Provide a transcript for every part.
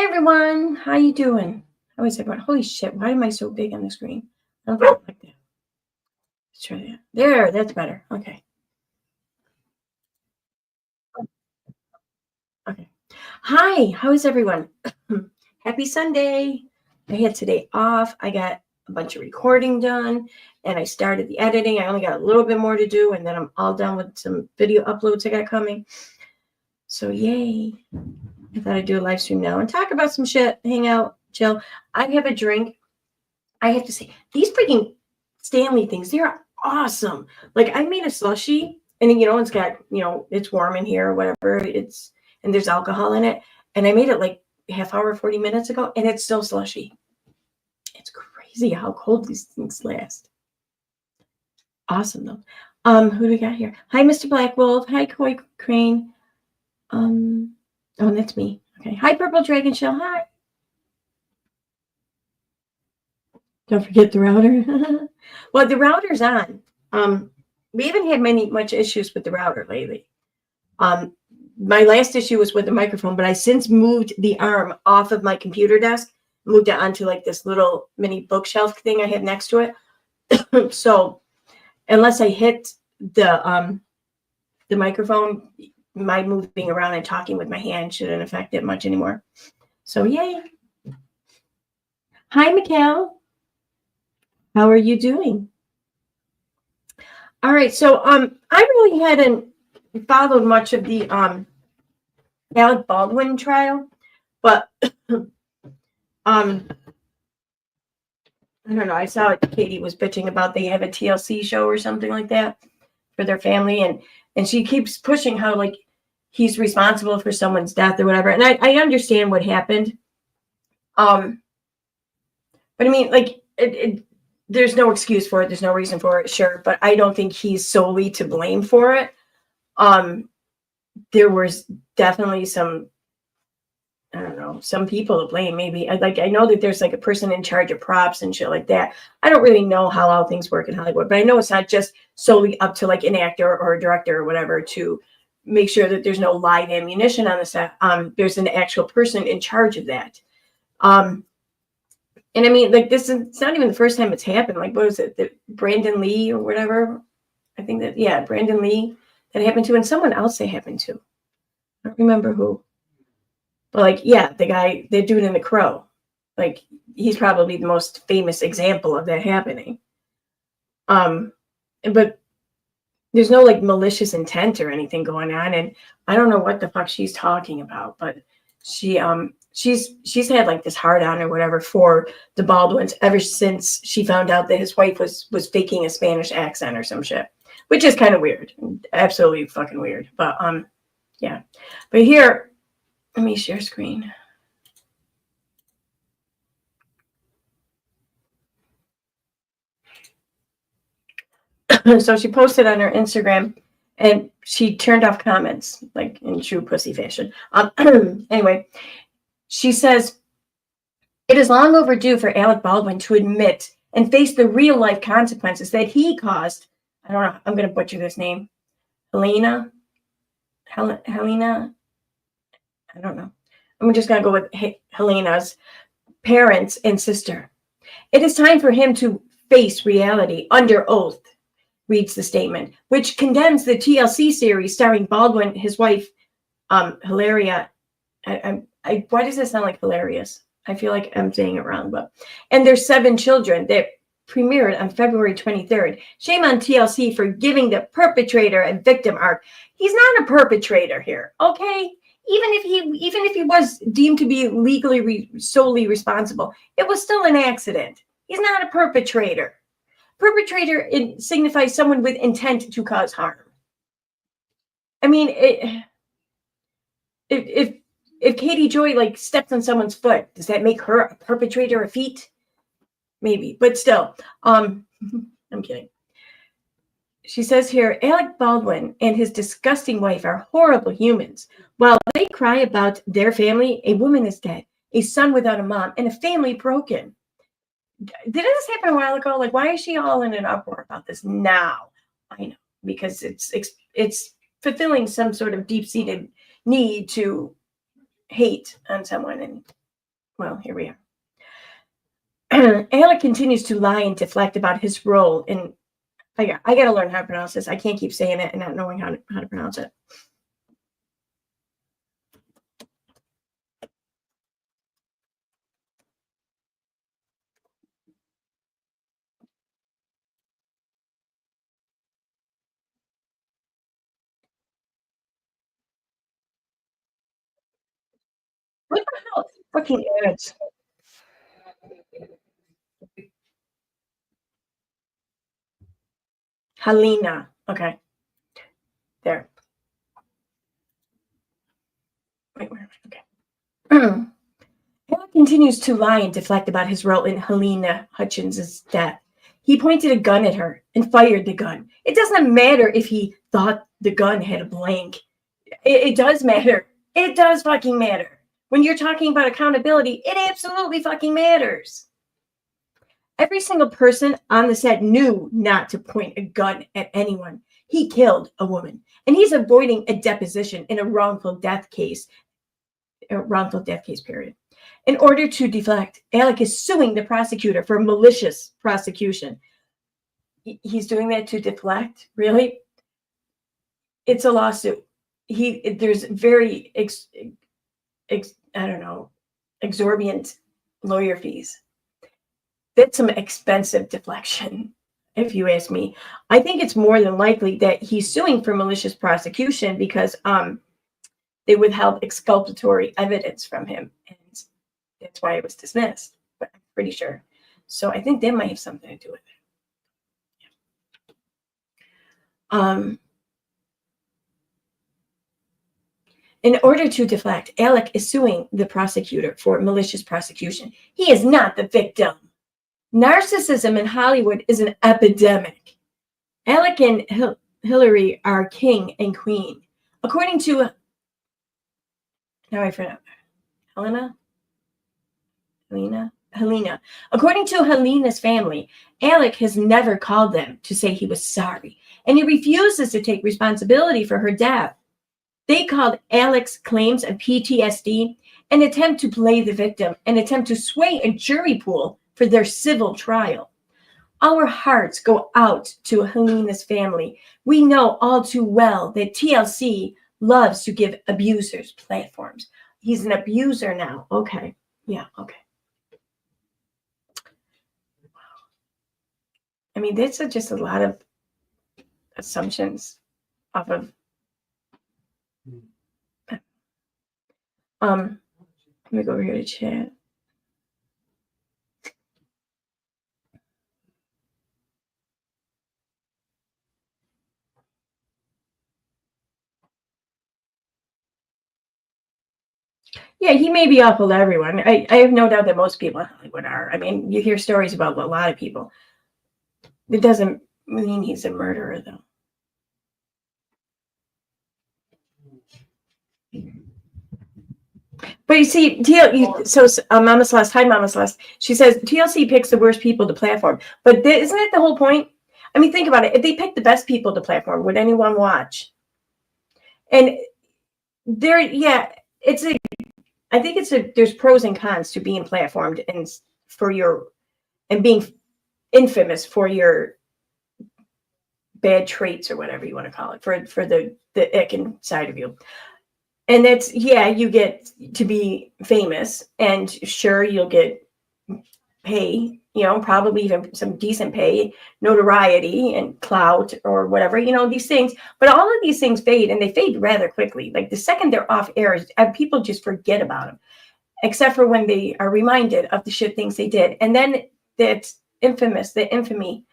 everyone, how you doing? How is everyone? Holy shit, why am I so big on the screen? I don't think I like that. Let's try that. There, that's better. Okay. Okay. Hi, how is everyone? Happy Sunday. I had today off. I got a bunch of recording done and I started the editing. I only got a little bit more to do and then I'm all done with some video uploads I got coming. So yay. I thought I'd do a live stream now and talk about some shit, hang out, chill. I have a drink. I have to say, these freaking Stanley things, they're awesome. Like I made a slushie and then, it's got, it's warm in here or whatever. And there's alcohol in it. And I made it like half hour, 40 minutes ago, and it's still slushy. It's crazy how cold these things last. Awesome though. Who do we got here? Hi, Mr. Black Wolf. Hi, Koi Crane. Oh, that's me. Okay. Hi, Purple Dragon Shell. Hi. Don't forget the router. Well, the router's on. We haven't had much issues with the router lately. My last issue was with the microphone, but I since moved the arm off of my computer desk, moved it onto like this little mini bookshelf thing I have next to it. So unless I hit the microphone, my moving around and talking with my hand shouldn't affect it much anymore. So yay. Hi, Mikhail. How are you doing? All right, so I really hadn't followed much of the Alec Baldwin trial, but I don't know. I saw Katie was bitching about they have a TLC show or something like that for their family, and she keeps pushing how like he's responsible for someone's death or whatever. And I understand what happened, but I mean, like there's no excuse for it. There's no reason for it, sure, but I don't think he's solely to blame for it. There was definitely some, I don't know, some people to blame. Maybe I know that there's like a person in charge of props and shit like that. I don't really know how all things work in Hollywood, but I know it's not just solely up to like an actor or a director or whatever to make sure that there's no live ammunition on the set. There's an actual person in charge of that. And I mean, like it's not even the first time it's happened. Like, what was it? The Brandon Lee or whatever? I think that, yeah, Brandon Lee that happened to, and someone else they happened to. I don't remember who. But like, yeah, the dude in The Crow. Like, he's probably the most famous example of that happening. But there's no like malicious intent or anything going on. And I don't know what the fuck she's talking about, but she's had like this hard on or whatever for the Baldwins ever since she found out that his wife was faking a Spanish accent or some shit, which is kind of weird, absolutely fucking weird. But yeah. But here, let me share screen. So she posted on her Instagram and she turned off comments, like in true pussy fashion. Anyway, she says, it is long overdue for Alec Baldwin to admit and face the real life consequences that he caused. I don't know. I'm going to butcher this name. Helena. I don't know. I'm just going to go with Helena's parents and sister. It is time for him to face reality under oath, reads the statement, which condemns the TLC series starring Baldwin, his wife, Hilaria. Why does it sound like hilarious? I feel like I'm saying it wrong, and their 7 children that premiered on February 23rd. Shame on TLC for giving the perpetrator a victim arc. He's not a perpetrator here, okay? Even if he was deemed to be legally solely responsible, it was still an accident. He's not a perpetrator. Perpetrator signifies someone with intent to cause harm. I mean, if Katie Joy like steps on someone's foot, does that make her a perpetrator of feet? Maybe, but still, I'm kidding. She says here, Alec Baldwin and his disgusting wife are horrible humans. While they cry about their family, a woman is dead, a son without a mom, and a family broken. Didn't this happen a while ago? Like, why is she all in an uproar about this now? I know, because it's fulfilling some sort of deep-seated need to hate on someone. And Well, here we are. Alec continues to lie and deflect about his role in. I got to learn how to pronounce this. I can't keep saying it and not knowing how to pronounce it. What the hell? Fucking ads. Helena. Okay. There. Wait, where? Okay. Alec continues to lie and deflect about his role in Helena Hutchins' death. He pointed a gun at her and fired the gun. It doesn't matter if he thought the gun had a blank. It does matter. It does fucking matter. When you're talking about accountability, it absolutely fucking matters. Every single person on the set knew not to point a gun at anyone. He killed a woman, and he's avoiding a deposition in a wrongful death case period. In order to deflect, Alec is suing the prosecutor for malicious prosecution. He's doing that to deflect? Really? It's a lawsuit. There's very exorbitant lawyer fees. That's some expensive deflection, if you ask me. I think it's more than likely that he's suing for malicious prosecution because they withheld exculpatory evidence from him, and that's why it was dismissed. But I'm pretty sure. So I think that might have something to do with it. In order to deflect, Alec is suing the prosecutor for malicious prosecution. He is not the victim. Narcissism in Hollywood is an epidemic. Alec and Hillary are king and queen. According to, now I forgot, Helena. According to Helena's family, Alec has never called them to say he was sorry, and he refuses to take responsibility for her death. They called Alec's claims of PTSD an attempt to play the victim, an attempt to sway a jury pool for their civil trial. Our hearts go out to Helena's family. We know all too well that TLC loves to give abusers platforms. He's an abuser now. Okay. Yeah, okay. I mean, that's just a lot of assumptions off of. Let me go over here to chat. Yeah, he may be awful to everyone. I have no doubt that most people in Hollywood are. I mean, you hear stories about a lot of people. It doesn't mean he's a murderer, though. But you see, Mama Celeste, hi Mama Celeste. She says TLC picks the worst people to platform. But isn't that the whole point? I mean, think about it. If they pick the best people to platform, would anyone watch? And there's pros and cons to being platformed and being infamous for your bad traits or whatever you want to call it, for the ick inside of you. And that's, you get to be famous, and sure, you'll get pay, probably even some decent pay, notoriety and clout or whatever, these things. But all of these things fade, and they fade rather quickly. Like the second they're off air, people just forget about them, except for when they are reminded of the shit things they did. And then that's the infamy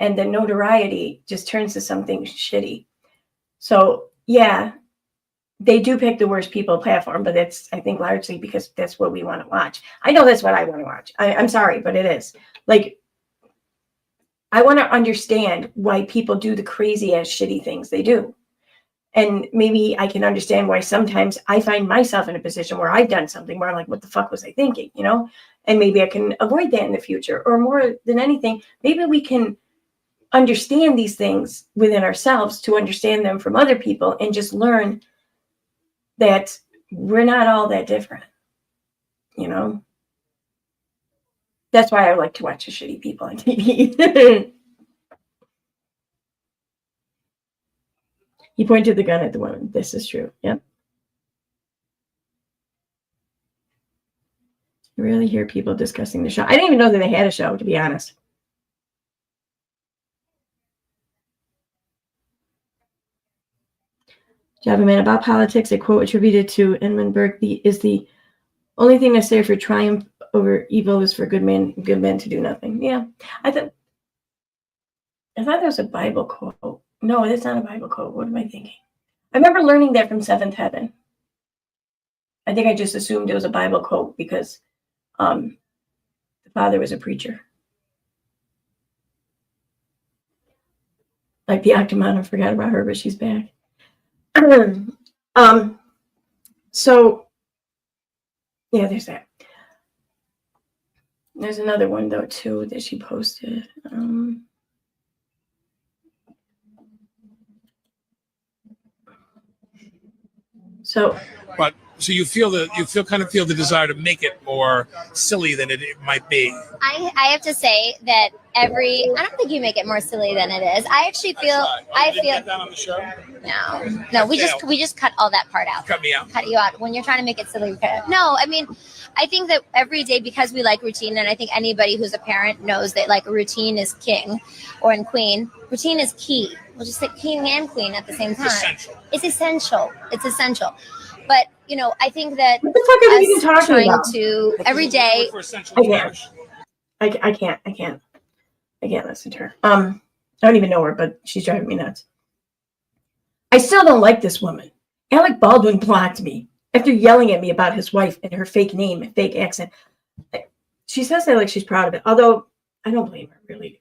and the notoriety just turns to something shitty. So, yeah. They do pick the worst people platform, but that's, I think, largely because that's what we want to watch. I know that's what I want to watch. I'm sorry, but it is. Like, I want to understand why people do the crazy ass shitty things they do. And maybe I can understand why sometimes I find myself in a position where I've done something where I'm like, what the fuck was I thinking, And maybe I can avoid that in the future. Or more than anything, maybe we can understand these things within ourselves to understand them from other people and just learn that we're not all that different, That's why I like to watch the shitty people on TV. He pointed the gun at the woman. This is true. Yep. You really hear people discussing the show. I didn't even know that they had a show, to be honest. Javaman, about politics, a quote attributed to Edmund is the only thing necessary for triumph over evil is for good men to do nothing. Yeah. I thought there was a Bible quote. No, that's not a Bible quote. What am I thinking? I remember learning that from Seventh Heaven. I think I just assumed it was a Bible quote because the father was a preacher. Like the Octomom, I forgot about her, but she's back. So yeah, there's that. There's another one though too that she posted. So you feel the desire to make it more silly than it might be. I have to say that I don't think you make it more silly than it is. I actually feel Get that on the show? No, we just cut all that part out. Cut me out. Cut you out when you're trying to make it silly. No, I mean, I think that every day, because we like routine, and I think anybody who's a parent knows that like routine is king, or in queen, routine is key. We'll just say king and queen at the same time. It's essential. It's essential. But I think that what the fuck are you even talking about? To every day. I can't listen to her. I don't even know her, but she's driving me nuts. I still don't like this woman. Alec Baldwin blocked me after yelling at me about his wife and her fake name and fake accent. She says that like she's proud of it, although I don't blame her really.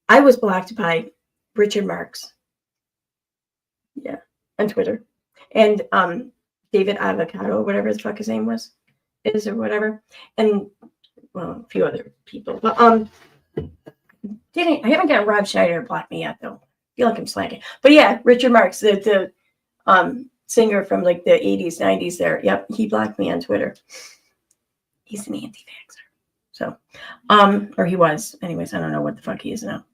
I was blocked by Richard Marks. Yeah, on Twitter. And David Avocado, whatever the fuck his name is or whatever. And well, a few other people. But I haven't got Rob Schneider to block me yet though. I feel like I'm slacking. But yeah, Richard Marks, the singer from like the 80s, 90s there. Yep, he blocked me on Twitter. He's an anti-vaxxer. So or he was. Anyways, I don't know what the fuck he is now.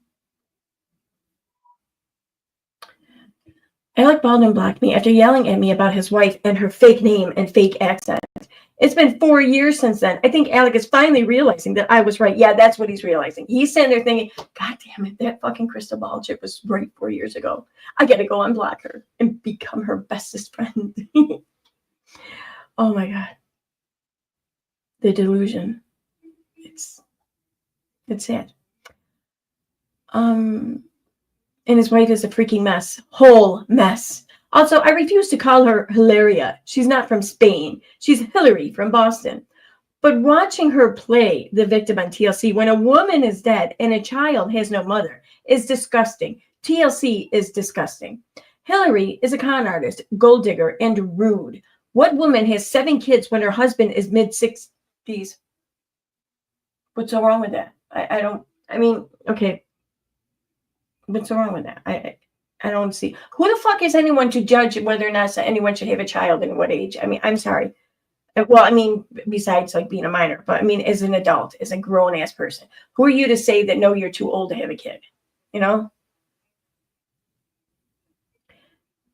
Alec Baldwin blocked me after yelling at me about his wife and her fake name and fake accent. It's been 4 years since then. I think Alec is finally realizing that I was right. Yeah, that's what he's realizing. He's sitting there thinking, God damn it, that fucking crystal ball chick was right 4 years ago. I got to go unblock her and become her bestest friend. Oh my God. The delusion. It's sad. And his wife is a freaking mess. Whole mess. Also, I refuse to call her Hilaria. She's not from Spain. She's Hillary from Boston. But watching her play the victim on TLC when a woman is dead and a child has no mother is disgusting. TLC is disgusting. Hillary is a con artist, gold digger, and rude. What woman has 7 kids when her husband is mid-60s? What's so wrong with that? Okay. What's wrong with that? I don't see. Who the fuck is anyone to judge whether or not anyone should have a child and what age? I mean, I'm sorry. Well, I mean, besides like being a minor, but I mean, as an adult, as a grown ass person, who are you to say that no, you're too old to have a kid?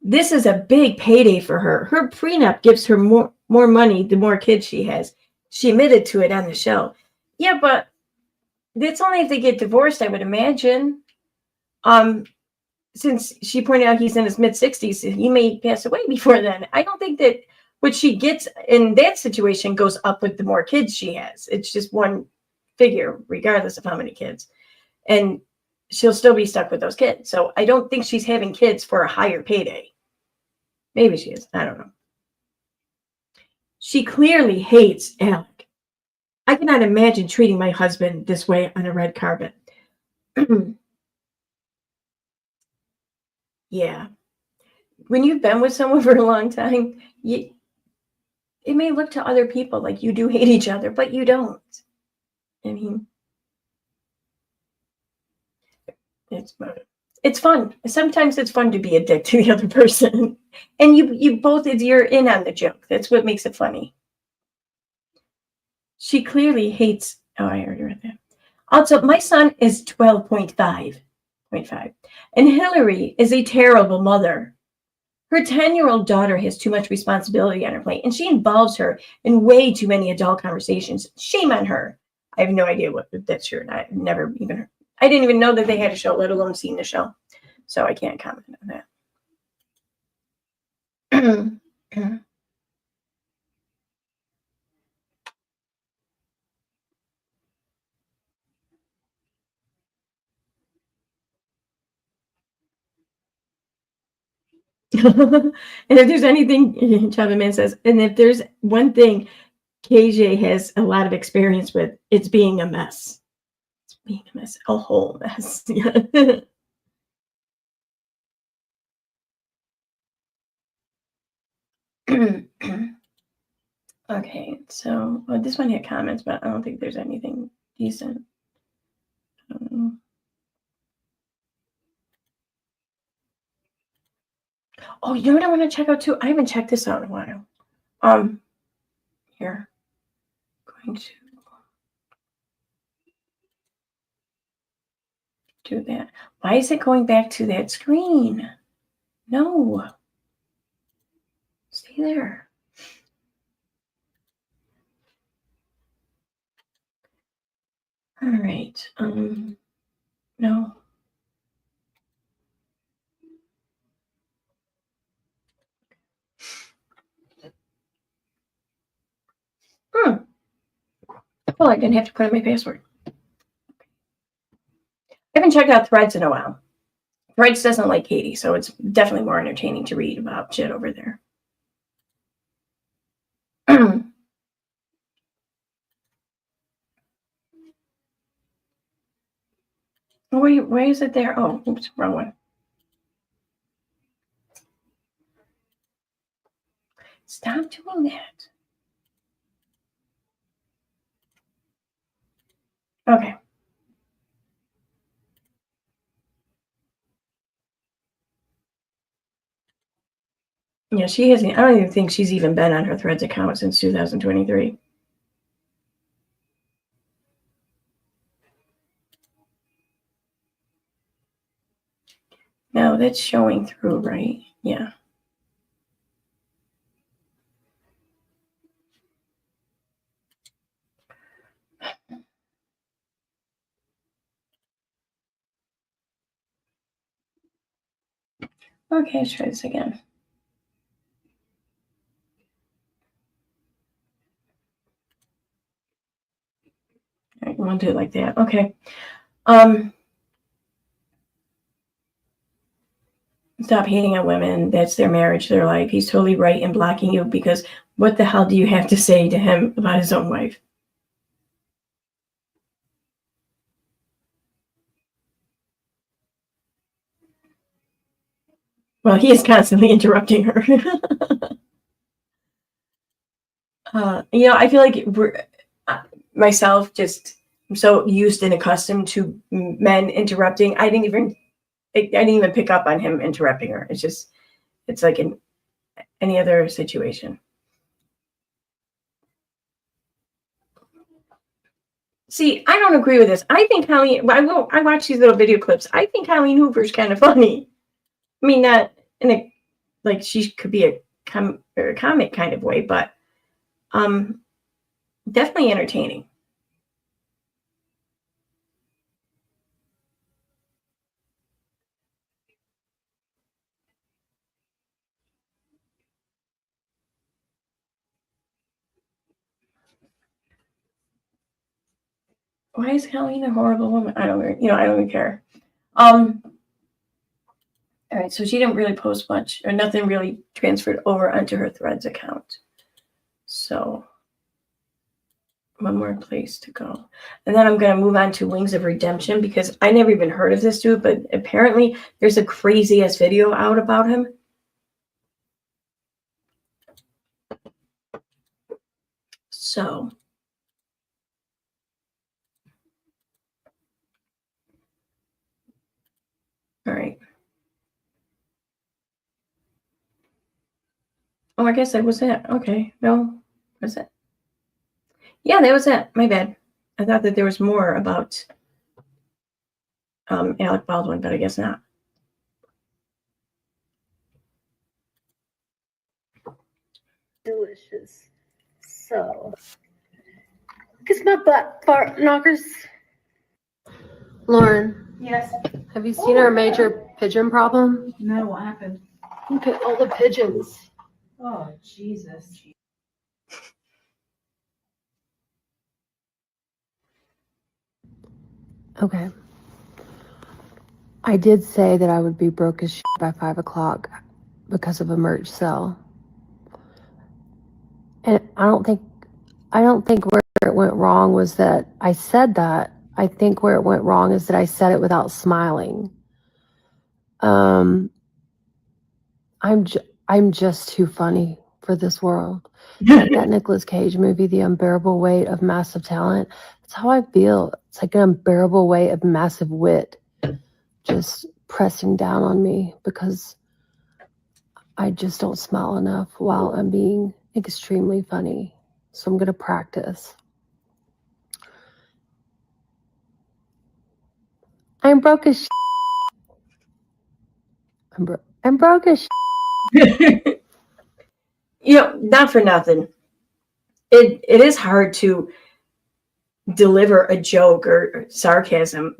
This is a big payday for her. Her prenup gives her more money the more kids she has. She admitted to it on the show. Yeah, but that's only if they get divorced, I would imagine. Since she pointed out he's in his mid-60s, he may pass away before then. I don't think that what she gets in that situation goes up with the more kids she has. It's just one figure, regardless of how many kids. And she'll still be stuck with those kids. So I don't think she's having kids for a higher payday. Maybe she is. I don't know. She clearly hates Alec. I cannot imagine treating my husband this way on a red carpet. Yeah. When you've been with someone for a long time, it may look to other people like you do hate each other, but you don't. I mean, it's fun. Sometimes it's fun to be a dick to the other person. And you're in on the joke. That's what makes it funny. She clearly hates. Oh, I already read that. Also, my son is 12.5, and Hillary is a terrible mother. Her 10-year-old daughter has too much responsibility on her plate, and she involves her in way too many adult conversations. Shame on her. I have no idea what that's true. I never even heard. I didn't even know that they had a show, let alone seen the show. So I can't comment on that. And if there's anything, Chava Man says, and if there's one thing KJ has a lot of experience with, it's being a mess. It's being a mess, a whole mess. Okay, so this one had comments, but I don't think there's anything decent. Oh, you know what I want to check out too? I haven't checked this out in a while. Here, going to do that. Why is it going back to that screen? No, stay there. All right. No. Well, I didn't have to put in my password. I haven't checked out Threads in a while. Threads doesn't like Katie, so it's definitely more entertaining to read about shit over there. Why is it there? Oh, oops, wrong one. Stop doing that. Okay. Yeah, she hasn't. I don't even think she's even been on her Threads account since 2023. No, that's showing through, right? Yeah. Okay, let's try this again. All right, we'll do it like that. Okay. Stop hating on women. That's their marriage, their life. He's totally right in blocking you because what the hell do you have to say to him about his own wife? Well, he is constantly interrupting her. I feel like myself just I'm so used and accustomed to men interrupting. I didn't even pick up on him interrupting her. It's like in any other situation. See, I don't agree with this. I think Colleen. I watch these little video clips. I think Colleen Hoover's kind of funny. I mean, not in a like she could be a comic kind of way, but definitely entertaining. Why is Colleen a horrible woman? I don't even care. All right, so she didn't really post much, or nothing really transferred over onto her Threads account. So one more place to go. And then I'm going to move on to Wings of Redemption because I never even heard of this dude, but apparently there's a crazy ass video out about him. So all right. Oh, I guess that was it. Okay. No, was it? Yeah, that was it. My bad. I thought that there was more about Alec Baldwin, but I guess not. Delicious. So, kiss my butt, fart knockers. Lauren, Yes. have you seen our major pigeon problem? No, what happened? Look at all the pigeons. Oh, Jesus. Okay. I did say that I would be broke as shit by 5 o'clock because of a merch sale. And I don't think where it went wrong was that I said that. I think where it went wrong is that I said it without smiling. I'm just too funny for this world. Like that Nicolas Cage movie, The Unbearable Weight of Massive Talent. That's how I feel. It's like an unbearable weight of massive wit just pressing down on me because I just don't smile enough while I'm being extremely funny. So I'm going to practice. I'm broke as shit. I'm broke as shit. You know, not for nothing. It is hard to deliver a joke or sarcasm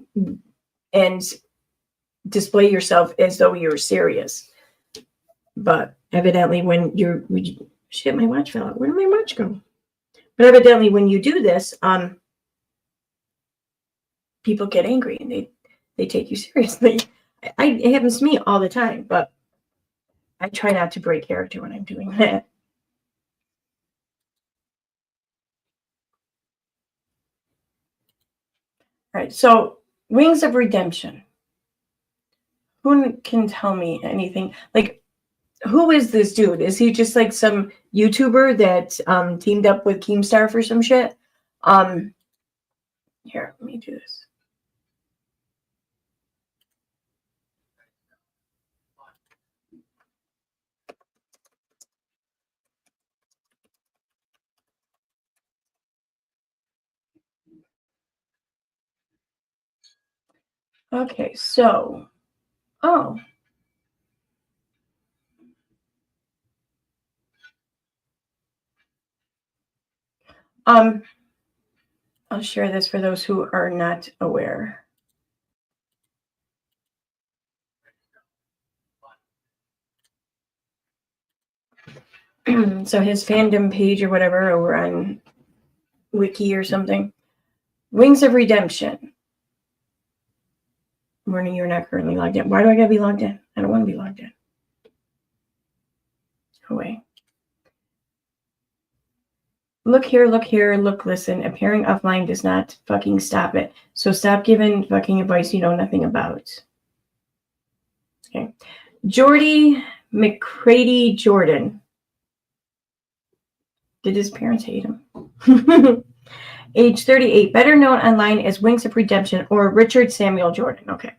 and display yourself as though you're serious. But evidently when shit, my watch fell out. Where did my watch go? But evidently when you do this, people get angry and they take you seriously. It happens to me all the time, but I try not to break character when I'm doing that. All right, so Wings of Redemption. Who can tell me anything? Like, who is this dude? Is he just like some YouTuber that teamed up with Keemstar for some shit? Here, let me do this. Okay, so, oh. I'll share this for those who are not aware. So his fandom page or whatever over on Wiki or something. Wings of Redemption. Warning, you're not currently logged in. Why do I gotta be logged in? I don't want to be logged in. Away. Look here, look, listen. Appearing offline does not fucking stop it. So stop giving fucking advice you know nothing about. Okay. Jordy McCready Jordan. Did his parents hate him? Age 38, better known online as Wings of Redemption or Richard Samuel Jordan. Okay.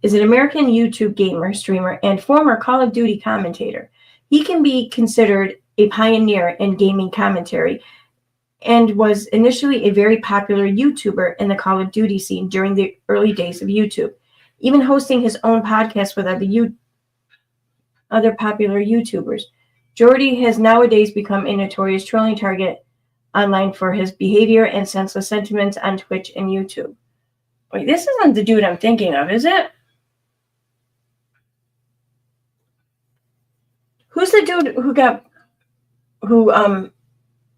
Is an American YouTube gamer, streamer, and former Call of Duty commentator. He can be considered a pioneer in gaming commentary and was initially a very popular YouTuber in the Call of Duty scene during the early days of YouTube, even hosting his own podcast with other popular YouTubers. Jordy has nowadays become a notorious trolling target online for his behavior and senseless sentiments on Twitch and YouTube. Wait, this isn't the dude I'm thinking of, is it? Who's the dude who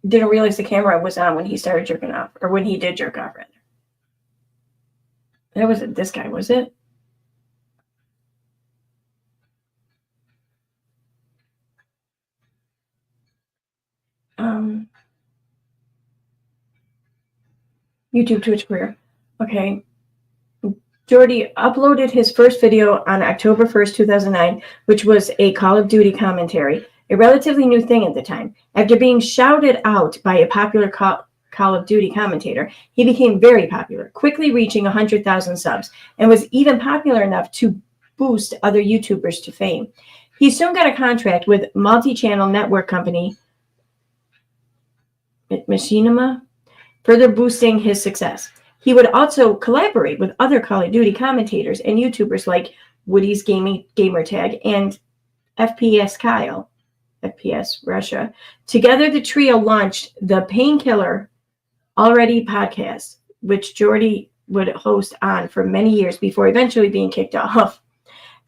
didn't realize the camera was on when he started jerking off, or when he did jerk off, rather? That wasn't this guy, was it? YouTube, Twitch career. Okay. Jordy uploaded his first video on October 1st, 2009, which was a Call of Duty commentary, a relatively new thing at the time. After being shouted out by a popular Call of Duty commentator, he became very popular, quickly reaching 100,000 subs, and was even popular enough to boost other YouTubers to fame. He soon got a contract with multi-channel network company Machinima further boosting his success. He would also collaborate with other Call of Duty commentators and YouTubers like Woody's Gamertag and FPS Kyle, FPS Russia. Together, the trio launched the Painkiller Already podcast, which Jordy would host on for many years before eventually being kicked off.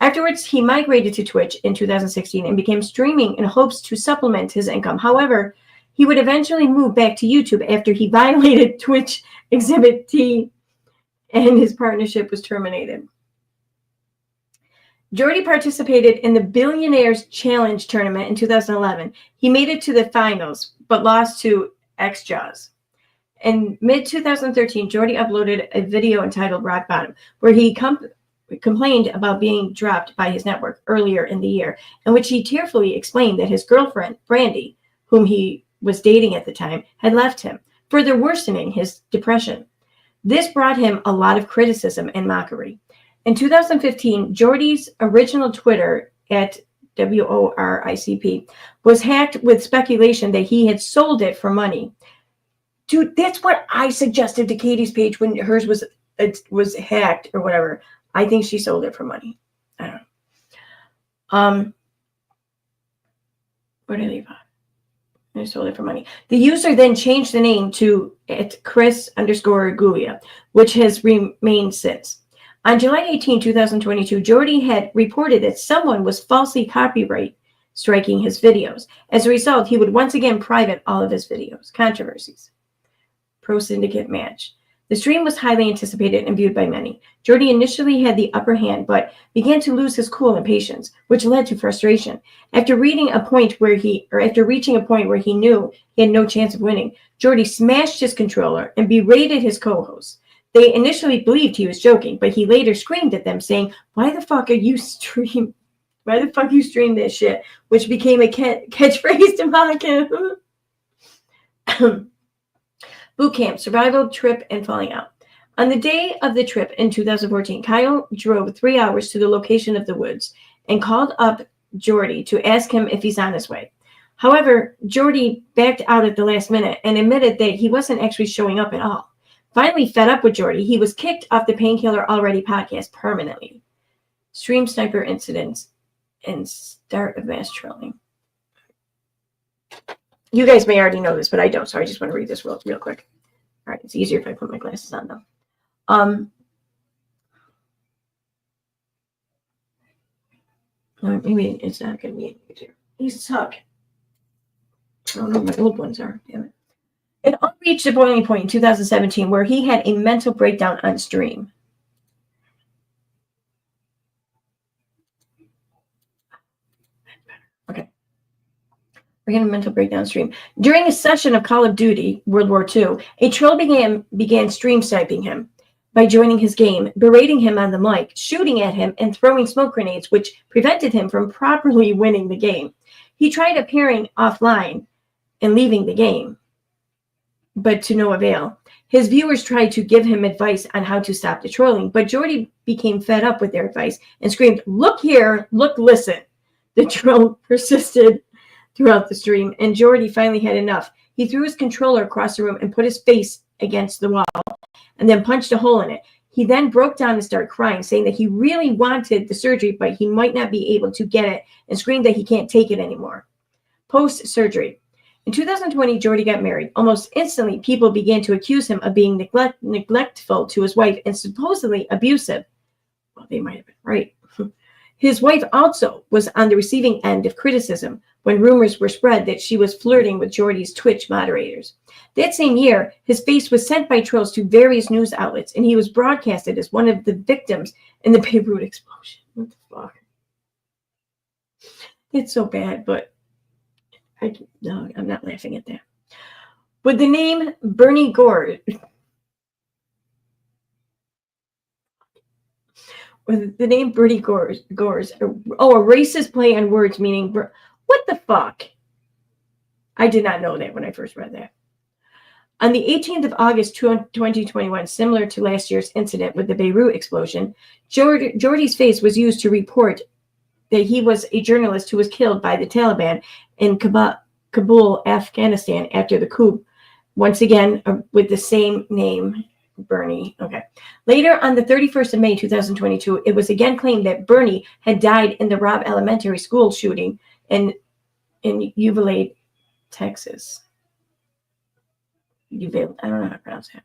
Afterwards, he migrated to Twitch in 2016 and began streaming in hopes to supplement his income. However, he would eventually move back to YouTube after he violated Twitch Exhibit T and his partnership was terminated. Jordy participated in the Billionaires Challenge tournament in 2011. He made it to the finals, but lost to X-Jaws. In mid-2013, Jordy uploaded a video entitled Rock Bottom, where he complained about being dropped by his network earlier in the year, in which he tearfully explained that his girlfriend, Brandy, whom he was dating at the time, had left him, further worsening his depression. This brought him a lot of criticism and mockery. In 2015, Jordy's original Twitter at WORICP was hacked with speculation that he had sold it for money. Dude, that's what I suggested to Katie's page when hers was hacked or whatever. I think she sold it for money. I don't know. Where did I leave off? I sold it for money. The user then changed the name to @Chris_Gulia, which has remained since. On July 18, 2022, Jordy had reported that someone was falsely copyright striking his videos. As a result, he would once again private all of his videos. Controversies. Pro Syndicate match. The stream was highly anticipated and viewed by many. Jordy initially had the upper hand, but began to lose his cool and patience, which led to frustration. After reaching a point where he knew he had no chance of winning, Jordy smashed his controller and berated his co-hosts. They initially believed he was joking, but he later screamed at them, saying, "Why the fuck you stream this shit?" Which became a catchphrase to mock him. Boot camp, survival, trip, and falling out. On the day of the trip in 2014, Kyle drove 3 hours to the location of the woods and called up Jordy to ask him if he's on his way. However, Jordy backed out at the last minute and admitted that he wasn't actually showing up at all. Finally fed up with Jordy, he was kicked off the Painkiller Already podcast permanently. Stream sniper incidents and start of mass trolling. You guys may already know this, but I don't, so I just want to read this real quick. All right, it's easier if I put my glasses on, though. Maybe it's not going to be easier. These suck. I don't know what my old ones are. Damn it. It all reached a boiling point in 2017 where he had a mental breakdown on stream. Okay. We're getting a mental breakdown stream. During a session of Call of Duty World War II, a troll began stream sniping him by joining his game, berating him on the mic, shooting at him, and throwing smoke grenades, which prevented him from properly winning the game. He tried appearing offline and leaving the game, but to no avail. His viewers tried to give him advice on how to stop the trolling, but Jordy became fed up with their advice and screamed, "Look here, look, listen." The troll persisted throughout the stream, and Jordy finally had enough. He threw his controller across the room and put his face against the wall and then punched a hole in it. He then broke down and started crying, saying that he really wanted the surgery, but he might not be able to get it, and screamed that he can't take it anymore. Post-surgery. In 2020, Jordy got married. Almost instantly, people began to accuse him of being neglectful to his wife and supposedly abusive. Well, they might have been right. His wife also was on the receiving end of criticism when rumors were spread that she was flirting with Jordy's Twitch moderators. That same year, his face was sent by trolls to various news outlets, and he was broadcasted as one of the victims in the Beirut explosion. What the fuck? It's so bad, but no, I'm not laughing at that. With the name Bernie Gore, with the name Bernie Gore's, a racist play on words meaning, what the fuck? I did not know that when I first read that. On the 18th of August, 2021, similar to last year's incident with the Beirut explosion, Jordy's face was used to report that he was a journalist who was killed by the Taliban in Kabul, Afghanistan, after the coup Once again, with the same name, Bernie. Okay. Later, on the 31st of May, 2022, it was again claimed that Bernie had died in the Robb Elementary School shooting in Uvalde, Texas. Uvalde, I don't know how to pronounce that.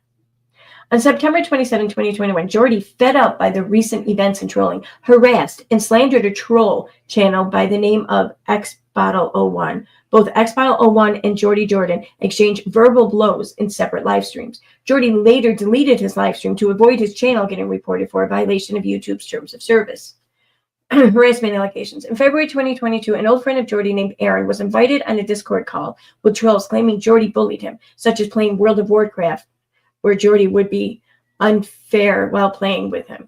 On September 27, 2021, Jordy, fed up by the recent events and trolling, harassed and slandered a troll channel by the name of XBottle01. Both XBottle01 and Jordy Jordan exchanged verbal blows in separate live streams. Jordy later deleted his live stream to avoid his channel getting reported for a violation of YouTube's terms of service. Harassment allegations. In February 2022, an old friend of Jordy named Aaron was invited on a Discord call with trolls claiming Jordy bullied him, such as playing World of Warcraft, where Jordy would be unfair while playing with him.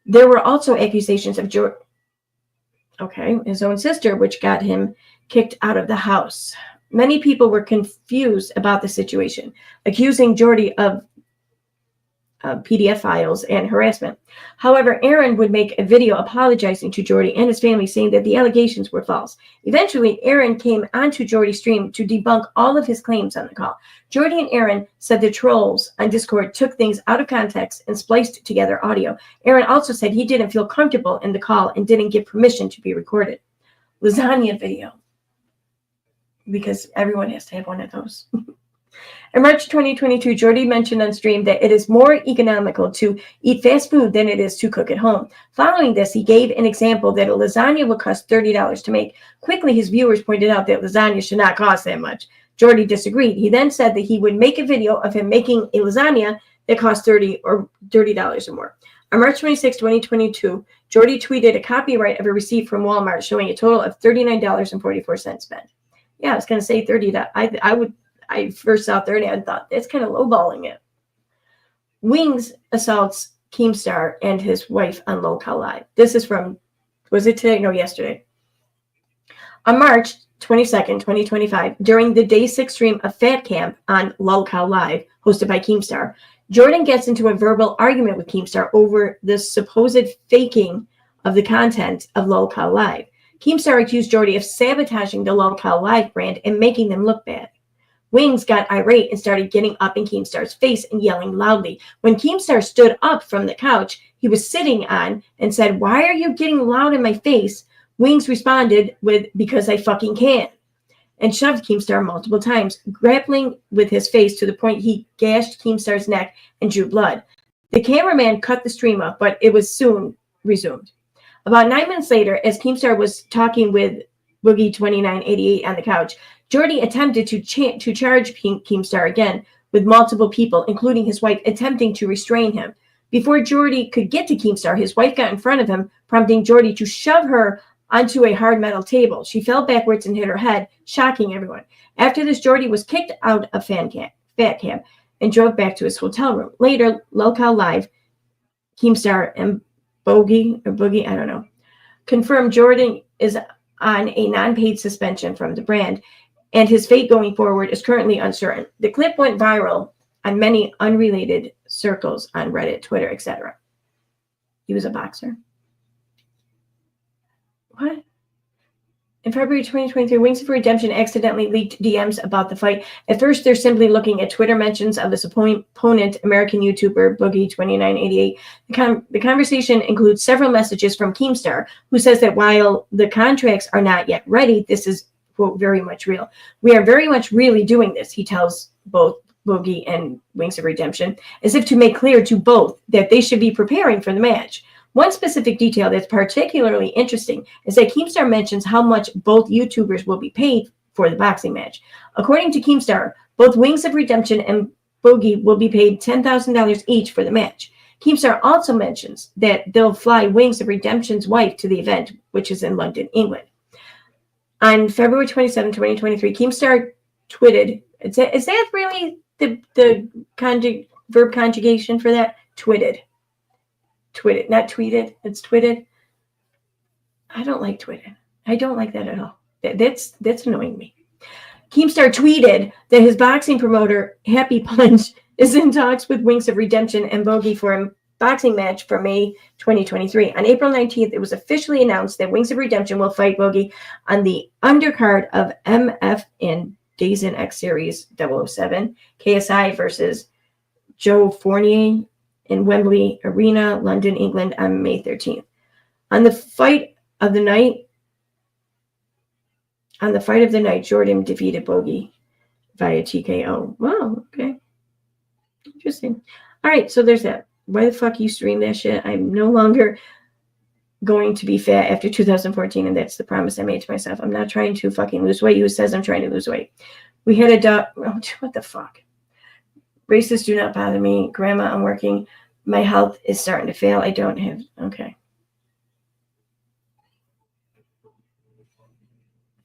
There were also accusations of his own sister, which got him kicked out of the house. Many people were confused about the situation, accusing Jordy of PDF files and harassment. However, Aaron would make a video apologizing to Jordy and his family, saying that the allegations were false. Eventually, Aaron came onto Jordy's stream to debunk all of his claims on the call. Jordy and Aaron said the trolls on Discord took things out of context and spliced together audio. Aaron also said he didn't feel comfortable in the call and didn't give permission to be recorded. Lasagna video, because everyone has to have one of those. In March 2022, Jordy mentioned on stream that it is more economical to eat fast food than it is to cook at home. Following this, he gave an example that a lasagna would cost $30 to make. Quickly, his viewers pointed out that lasagna should not cost that much. Jordy disagreed. He then said that he would make a video of him making a lasagna that cost $30 or more. On March 26, 2022, Jordy tweeted a copyright of a receipt from Walmart showing a total of $39.44 spent. Yeah, I was going to say $30. I first saw 30 and thought that's kind of lowballing it. Wings assaults Keemstar and his wife on Lolcow Live. This is from, was it today? No, yesterday. On March 22nd, 2025, during the day 6 stream of Fat Camp on Lolcow Live, hosted by Keemstar, Jordan gets into a verbal argument with Keemstar over the supposed faking of the content of Lolcow Live. Keemstar accused Jordy of sabotaging the Lolcow Live brand and making them look bad. Wings got irate and started getting up in Keemstar's face and yelling loudly. When Keemstar stood up from the couch he was sitting on and said, "Why are you getting loud in my face?" Wings responded with, "Because I fucking can," and shoved Keemstar multiple times, grappling with his face to the point he gashed Keemstar's neck and drew blood. The cameraman cut the stream up, but it was soon resumed. About 9 minutes later, as Keemstar was talking with Boogie 2988 on the couch, Jordy attempted to charge Keemstar again with multiple people, including his wife, attempting to restrain him. Before Jordy could get to Keemstar, his wife got in front of him, prompting Jordy to shove her onto a hard metal table. She fell backwards and hit her head, shocking everyone. After this, Jordy was kicked out of Fat Camp and drove back to his hotel room. Later, Lolcow Live, Keemstar and Boogie, I don't know, confirmed Jordan is on a non-paid suspension from the brand, and his fate going forward is currently uncertain. The clip went viral on many unrelated circles on Reddit, Twitter, etc. He was a boxer. What? In February 2023, Wings of Redemption accidentally leaked DMs about the fight. At first, they're simply looking at Twitter mentions of his opponent, American YouTuber Boogie 2988. The conversation includes several messages from Keemstar, who says that while the contracts are not yet ready, this is, quote, very much real. We are very much really doing this, he tells both Boogie and Wings of Redemption, as if to make clear to both that they should be preparing for the match. One specific detail that's particularly interesting is that Keemstar mentions how much both YouTubers will be paid for the boxing match. According to Keemstar, both Wings of Redemption and Boogie will be paid $10,000 each for the match. Keemstar also mentions that they'll fly Wings of Redemption's wife to the event, which is in London, England. On February 27, 2023, Keemstar tweeted, is that really the verb conjugation for that? Twitted, not tweeted. It's twitted. I don't like twitted. I don't like that at all. That's annoying me. Keemstar tweeted that his boxing promoter, Happy Punch, is in talks with Wings of Redemption and Boogie for a boxing match for May 2023. On April 19th, it was officially announced that Wings of Redemption will fight Boogie on the undercard of MF in Days in X Series 007. KSI versus Joe Fournier in Wembley Arena, London, England on May 13th. On the fight of the night, Jordan defeated Bogey via TKO. Wow, okay. Interesting. All right, so there's that. Why the fuck you stream that shit? I'm no longer going to be fat after 2014, and that's the promise I made to myself. I'm not trying to fucking lose weight. Who says I'm trying to lose weight? We had a dog. Oh, what the fuck? Racists do not bother me. Grandma, I'm working. My health is starting to fail. I don't have. Okay.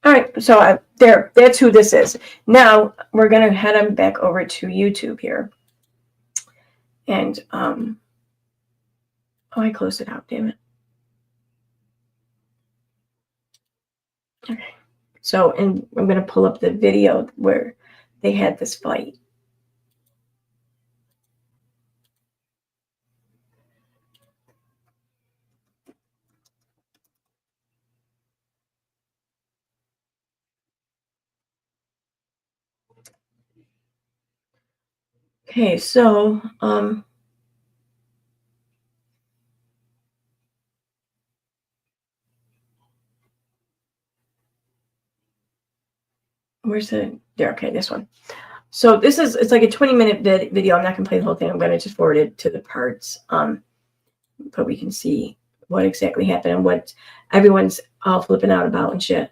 All right, so there. That's who this is. Now we're gonna head on back over to YouTube here, and oh, I closed it out. Damn it. Okay, so and I'm gonna pull up the video where they had this fight. Okay, so where's the there? Okay, this one. So this is it's like a 20-minute video. I'm not gonna play the whole thing. I'm gonna just forward it to the parts, but we can see what exactly happened and what everyone's all flipping out about and shit.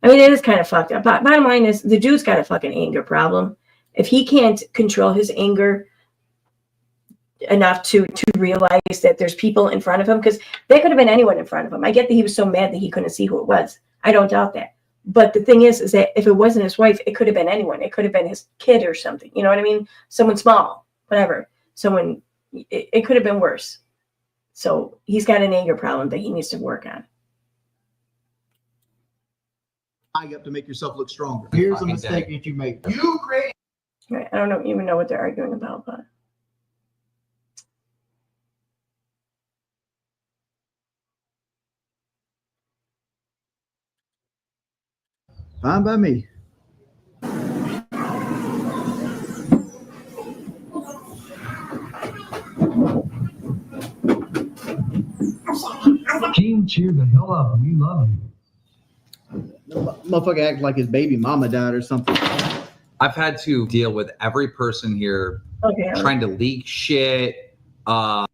I mean, it is kind of fucked up. But bottom line is the dude's got a fucking anger problem. If he can't control his anger enough to realize that there's people in front of him, because there could have been anyone in front of him. I get that he was so mad that he couldn't see who it was. I don't doubt that. But the thing is that if it wasn't his wife, it could have been anyone. It could have been his kid or something. You know what I mean? Someone small, whatever. Someone, it could have been worse. So he's got an anger problem that he needs to work on. You have to make yourself look stronger. Here's a mistake that you make. You create. Right. I don't even know what they're arguing about, but. Fine by me. King, cheer the hell up. We love you. Motherfucker act like his baby mama died or something. I've had to deal with every person here trying to leak shit. All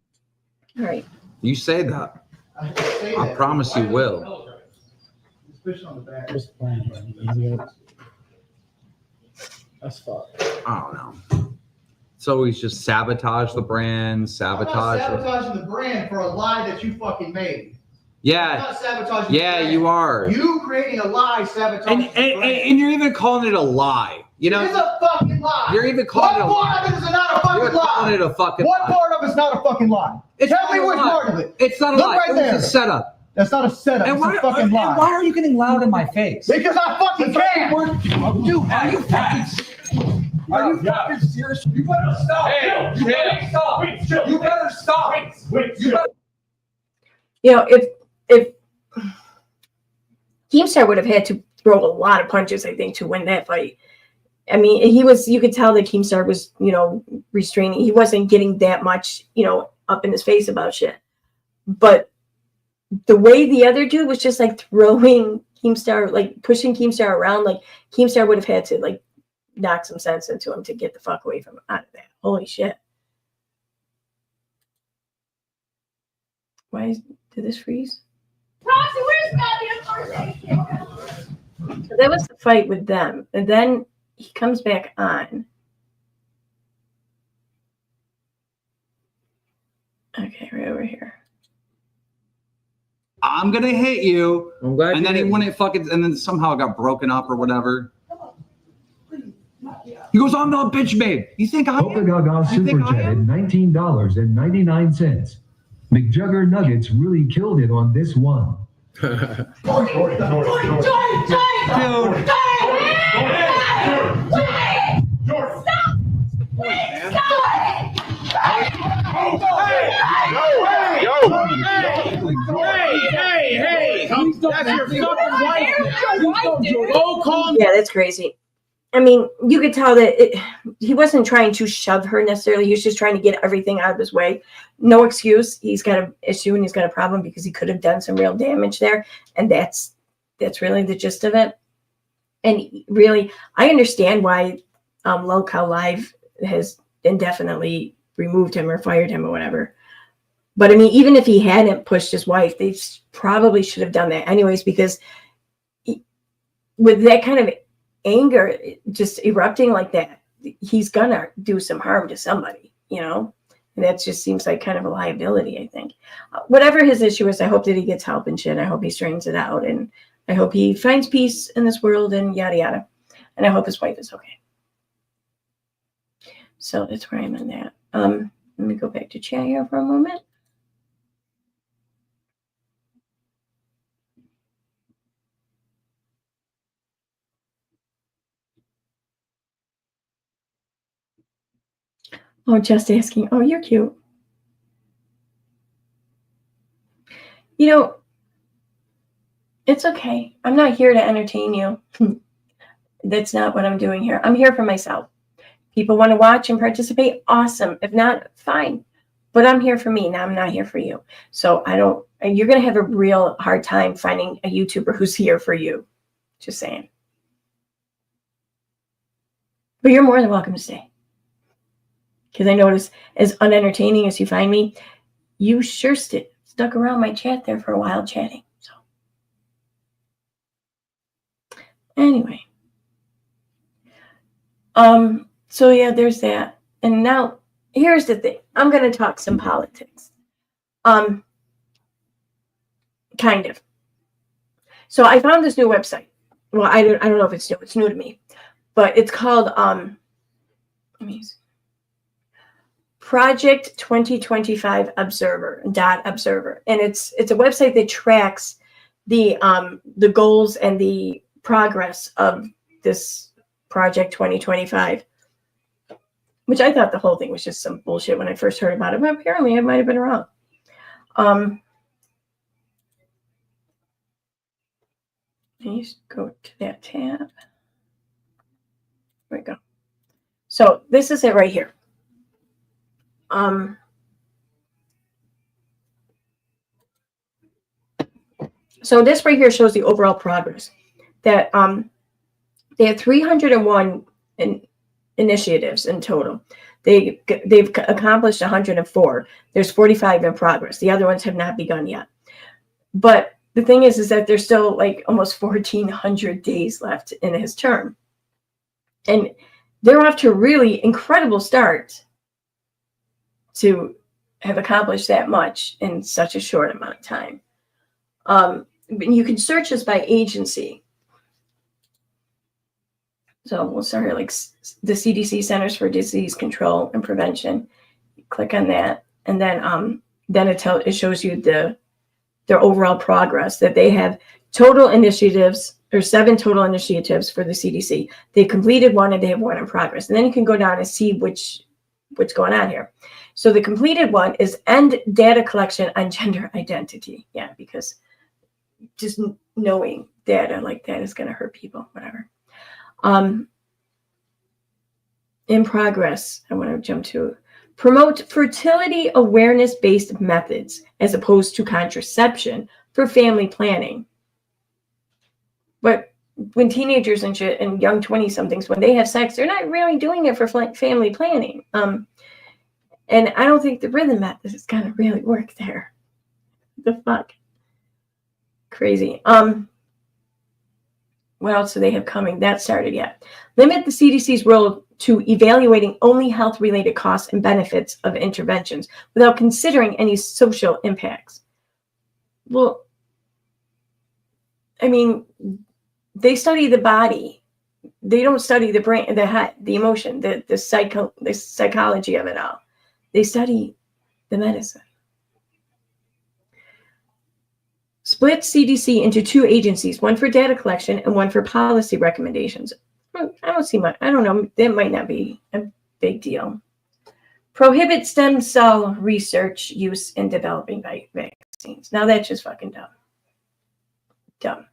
right. You say that. I promise you will. That's fucked. I don't know. It's always just sabotage the brand, sabotage. I'm not sabotaging the brand for a lie that you fucking made. Yeah. I'm not sabotaging Yeah, the brand. you are. You creating a lie sabotaging And you're even calling it a lie. You know, it's a fucking lie. You're even calling it a What part of it is not a fucking You're lie? calling it a fucking What lie. part of it's not a fucking lie? It's Tell not me a which lie. part of it. It's not a Look lie. right It was there. a setup. That's not a setup. And It's a fucking lie. Why are you getting loud in my face? Because I fucking can. Dude, are you fucking Are you fucking serious? You better stop. Hey, You better stop. You better stop. You better. You know, if Keemstar would have had to throw a lot of punches, I think, to win that fight. I mean, you could tell that Keemstar was, restraining. He wasn't getting that much, up in his face about shit. But the way the other dude was just like throwing Keemstar, like pushing Keemstar around, like Keemstar would have had to like knock some sense into him to get the fuck away from him out of that. Holy shit. Did this freeze? Roxy, where's goddamn So that was the fight with them. And then he comes back on. Okay, right over here. I'm gonna hit you. I'm glad. And then he wouldn't fucking, and then somehow it got broken up or whatever. He goes, I'm not bitch made. You think I Polka Gaga Super Chatted $19.99. McJugger Nuggets really killed it on this one. Hey! That's your fucking wife. Go call me. Yeah, that's crazy. I mean, you could tell that he wasn't trying to shove her necessarily. He was just trying to get everything out of his way. No excuse. He's got an issue and he's got a problem because he could have done some real damage there. And that's really the gist of it. And really, I understand why Lolcow Live has indefinitely removed him or fired him or whatever. But I mean, even if he hadn't pushed his wife, they probably should have done that anyways, because with that kind of anger just erupting like that, he's gonna do some harm to somebody, you know. And that just seems like kind of a liability, I think. Whatever his issue is, I hope that he gets help and shit. I hope he straightens it out, and I hope he finds peace in this world and yada yada. And I hope his wife is okay. So that's where I'm in that. Let me go back to chat here for a moment. Oh, just asking. Oh, you're cute. You know, it's okay. I'm not here to entertain you. That's not what I'm doing here. I'm here for myself. People want to watch and participate. Awesome. If not, fine. But I'm here for me. Now I'm not here for you. So you're going to have a real hard time finding a YouTuber who's here for you. Just saying. But you're more than welcome to stay. Because I notice as unentertaining as you find me, you sure stuck around my chat there for a while chatting. So anyway. So yeah, there's that. And now here's the thing. I'm going to talk some politics. Kind of. So I found this new website. Well, I don't know if it's new. It's new to me. But it's called let me see. Project 2025 Observer. And it's a website that tracks the goals and the progress of this Project 2025, which I thought the whole thing was just some bullshit when I first heard about it, but apparently I might have been wrong. Please go to that tab. There we go. So this is it right here. So this right here shows the overall progress that they have 301 initiatives in total. They've accomplished 104. There's 45 in progress. The other ones have not begun yet. But the thing is that there's still like almost 1,400 days left in his term. And they're off to a really incredible start to have accomplished that much in such a short amount of time. You can search this by agency. So we'll start here, like the CDC, Centers for Disease Control and Prevention. You click on that, and then it shows you their overall progress, that they have total initiatives, or 7 total initiatives for the CDC. They completed 1 and they have 1 in progress. And then you can go down and see what's going on here. So the completed one is end data collection on gender identity. Yeah, because just knowing data like that is going to hurt people, whatever. In progress, I want to jump to promote fertility awareness-based methods as opposed to contraception for family planning. But when teenagers and shit and young 20-somethings, when they have sex, they're not really doing it for family planning. And I don't think the rhythm method is going to really work there. The fuck? Crazy. What else do they have coming? That started yet. Limit the CDC's role to evaluating only health-related costs and benefits of interventions without considering any social impacts. Well, I mean, they study the body. They don't study the brain, the head, the emotion, the psychology of it all. They study the medicine. Split CDC into 2 agencies, one for data collection and one for policy recommendations. I don't see much. I don't know. That might not be a big deal. Prohibit stem cell research use in developing vaccines. Now that's just fucking dumb. Dumb.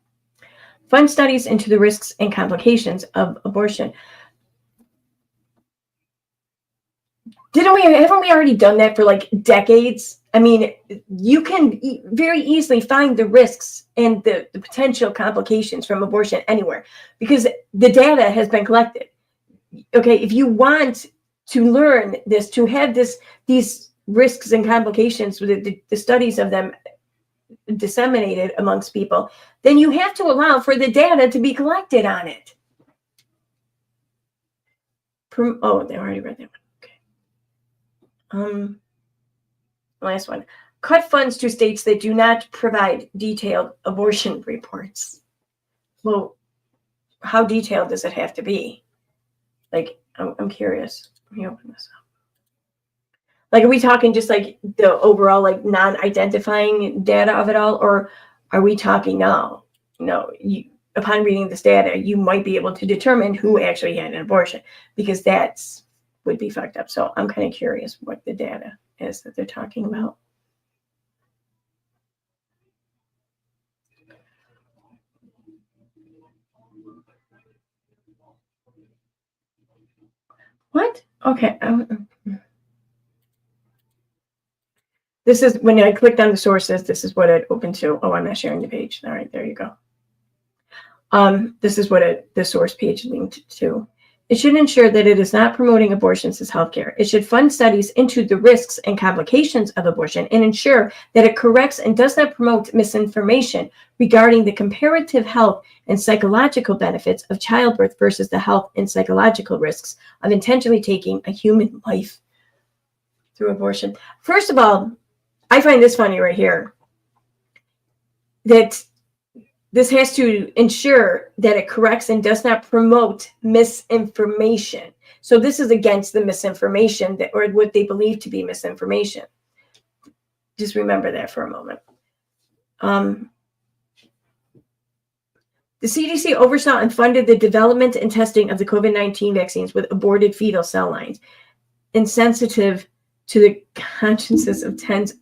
fund studies into the risks and complications of abortion. Haven't we already done that for like decades? I mean, you can very easily find the risks and the potential complications from abortion anywhere because the data has been collected. Okay, if you want to learn this, to have these risks and complications, the studies of them disseminated amongst people, then you have to allow for the data to be collected on it. Oh, they already read that one. Okay. Last one. Cut funds to states that do not provide detailed abortion reports. Well, how detailed does it have to be? Like, I'm curious. Let me open this up. Like, are we talking just like the overall, like, non-identifying data of it all? Or are we talking no, upon reading this data, you might be able to determine who actually had an abortion because would be fucked up. So I'm kind of curious what the data is that they're talking about. What? Okay. This is when I clicked on the sources, this is what it opened to. Oh, I'm not sharing the page. All right, there you go. This is what the source page linked to. It should ensure that it is not promoting abortions as healthcare. It should fund studies into the risks and complications of abortion and ensure that it corrects and does not promote misinformation regarding the comparative health and psychological benefits of childbirth versus the health and psychological risks of intentionally taking a human life through abortion. First of all, I find this funny right here, that this has to ensure that it corrects and does not promote misinformation. So this is against the misinformation or what they believe to be misinformation. Just remember that for a moment. The CDC oversaw and funded the development and testing of the COVID-19 vaccines with aborted fetal cell lines, insensitive to the consciences of tens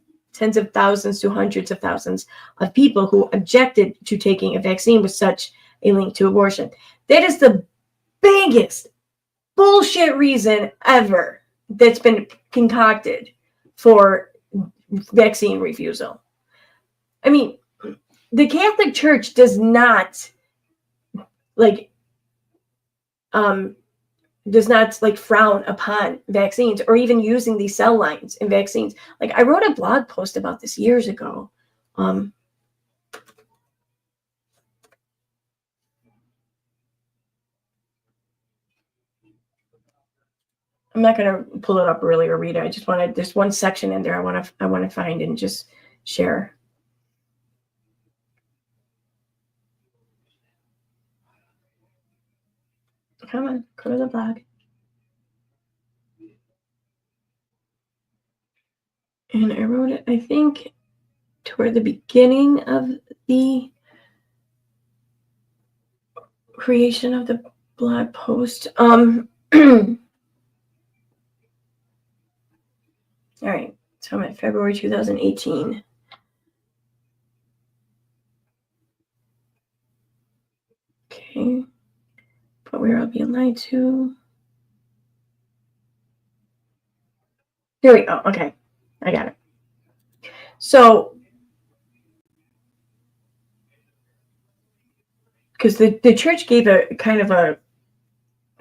of thousands to hundreds of thousands of people who objected to taking a vaccine with such a link to abortion. That is the biggest bullshit reason ever that's been concocted for vaccine refusal. I mean, the Catholic Church does not frown upon vaccines or even using these cell lines in vaccines. Like, I wrote a blog post about this years ago. I'm not going to pull it up really or read it. I just wanted, there's one section in there I want to find and just share. Come on, go to the blog. And I wrote it, I think, toward the beginning of the creation of the blog post. All right, so I'm at February 2018. Okay, but where I'll be lied to. Here we go. Okay, I got it. So, because the church gave a kind of a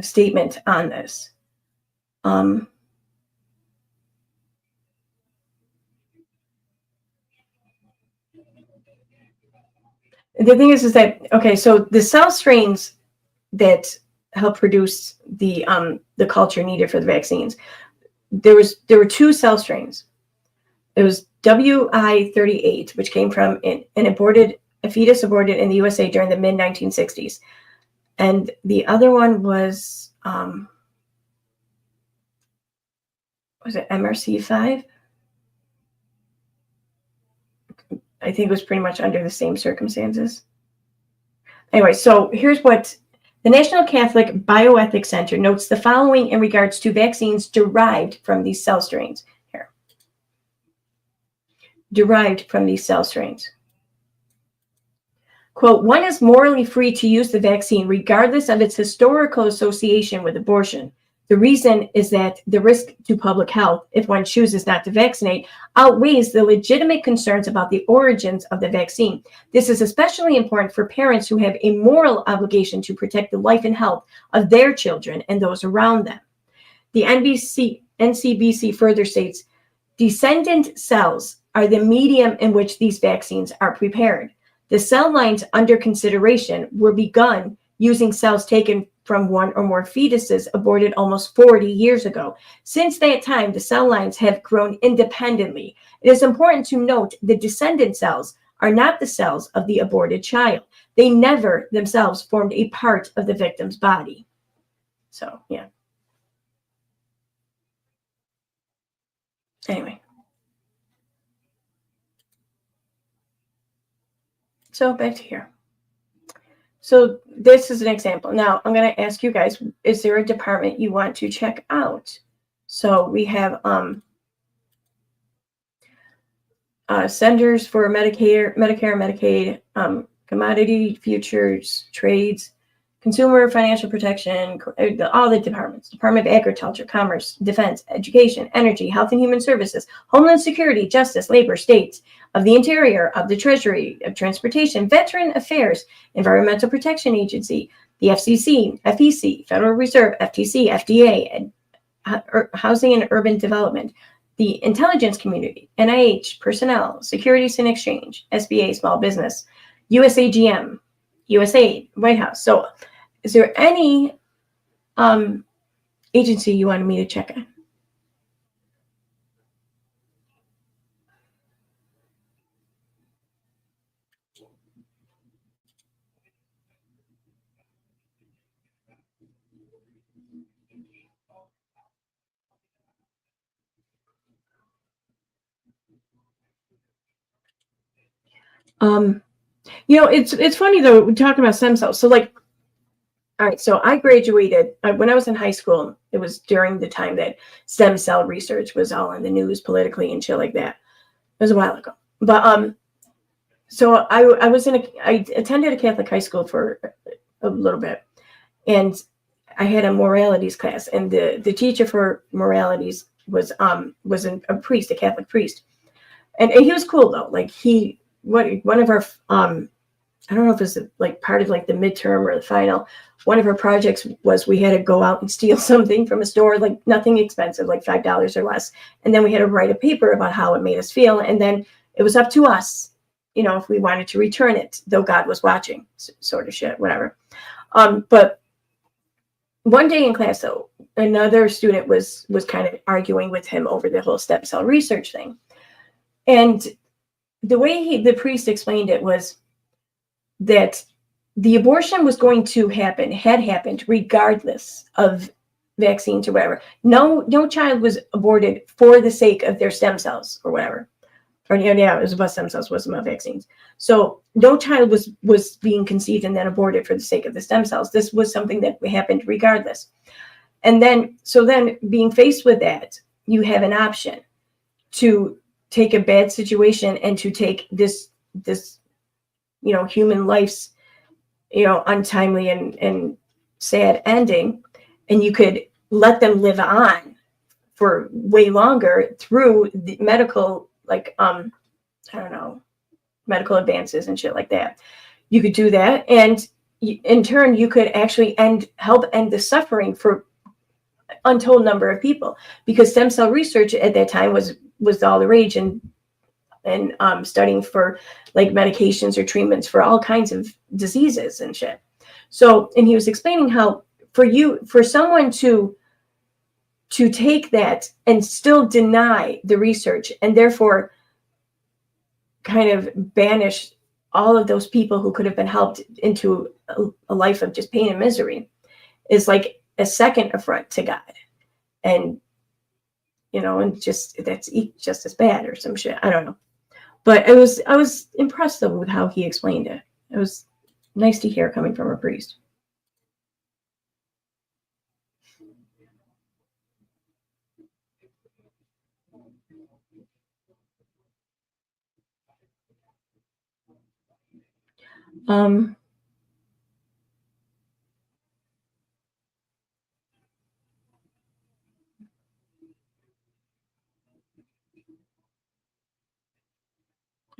statement on this. The thing is that, okay, so the cell strains that help produce the culture needed for the vaccines, there were two cell strains. It was WI38, which came from a fetus aborted in the USA during the mid 1960s, and the other one was it MRC5? I think it was pretty much under the same circumstances. Anyway, so here's what the National Catholic Bioethics Center notes the following in regards to vaccines derived from these cell strains. Here. Derived from these cell strains. Quote, one is morally free to use the vaccine regardless of its historical association with abortion. The reason is that the risk to public health, if one chooses not to vaccinate, outweighs the legitimate concerns about the origins of the vaccine. This is especially important for parents who have a moral obligation to protect the life and health of their children and those around them. The NCBC further states, descendant cells are the medium in which these vaccines are prepared. The cell lines under consideration were begun using cells taken from one or more fetuses aborted almost 40 years ago. Since that time, the cell lines have grown independently. It is important to note the descendant cells are not the cells of the aborted child. They never themselves formed a part of the victim's body. So, yeah. Anyway. So back to here. So this is an example. Now I'm going to ask you guys, is there a department you want to check out? So we have Centers for Medicare, Medicaid, commodity futures, trades, consumer financial protection, all the departments, Department of Agriculture, Commerce, Defense, Education, Energy, Health and Human Services, Homeland Security, Justice, Labor, States, of the Interior, of the Treasury, of Transportation, Veteran Affairs, Environmental Protection Agency, the FCC, FEC, Federal Reserve, FTC, FDA, and Housing and Urban Development, the Intelligence Community, NIH, Personnel, Securities and Exchange, SBA, Small Business, USAGM, USAID, White House. So is there any agency you wanted me to check on? It's funny though, we're talking about stem cells. So like, all right, so I graduated when I was in high school. It was during the time that stem cell research was all in the news politically and shit like that. It was a while ago. But so I attended a Catholic high school for a little bit, and I had a moralities class, and the teacher for moralities was a priest, a Catholic priest, and he was cool though. Like one of our I don't know if it was like part of like the midterm or the final. One of our projects was we had to go out and steal something from a store, like nothing expensive, like $5 or less. And then we had to write a paper about how it made us feel. And then it was up to us, if we wanted to return it, though God was watching, sort of shit, whatever. But one day in class, though, another student was kind of arguing with him over the whole stem cell research thing. And the way the priest explained it was that the abortion was going to happen, had happened regardless of vaccines or whatever. No child was aborted for the sake of their stem cells or whatever. Or yeah, it was about stem cells, wasn't about vaccines. So no child was being conceived and then aborted for the sake of the stem cells. This was something that happened regardless. And then being faced with that, you have an option to take a bad situation and to take this human life's, untimely and sad ending, and you could let them live on for way longer through the medical, like, I don't know, medical advances and shit like that. You could do that. And in turn, you could actually help end the suffering for untold number of people, because stem cell research at that time was all the rage, and studying for like medications or treatments for all kinds of diseases and shit. So, and he was explaining how for someone to take that and still deny the research, and therefore kind of banish all of those people who could have been helped into a life of just pain and misery, is like a second affront to God. And, and that's just as bad or some shit. I don't know. But I was impressed though with how he explained it. It was nice to hear coming from a priest.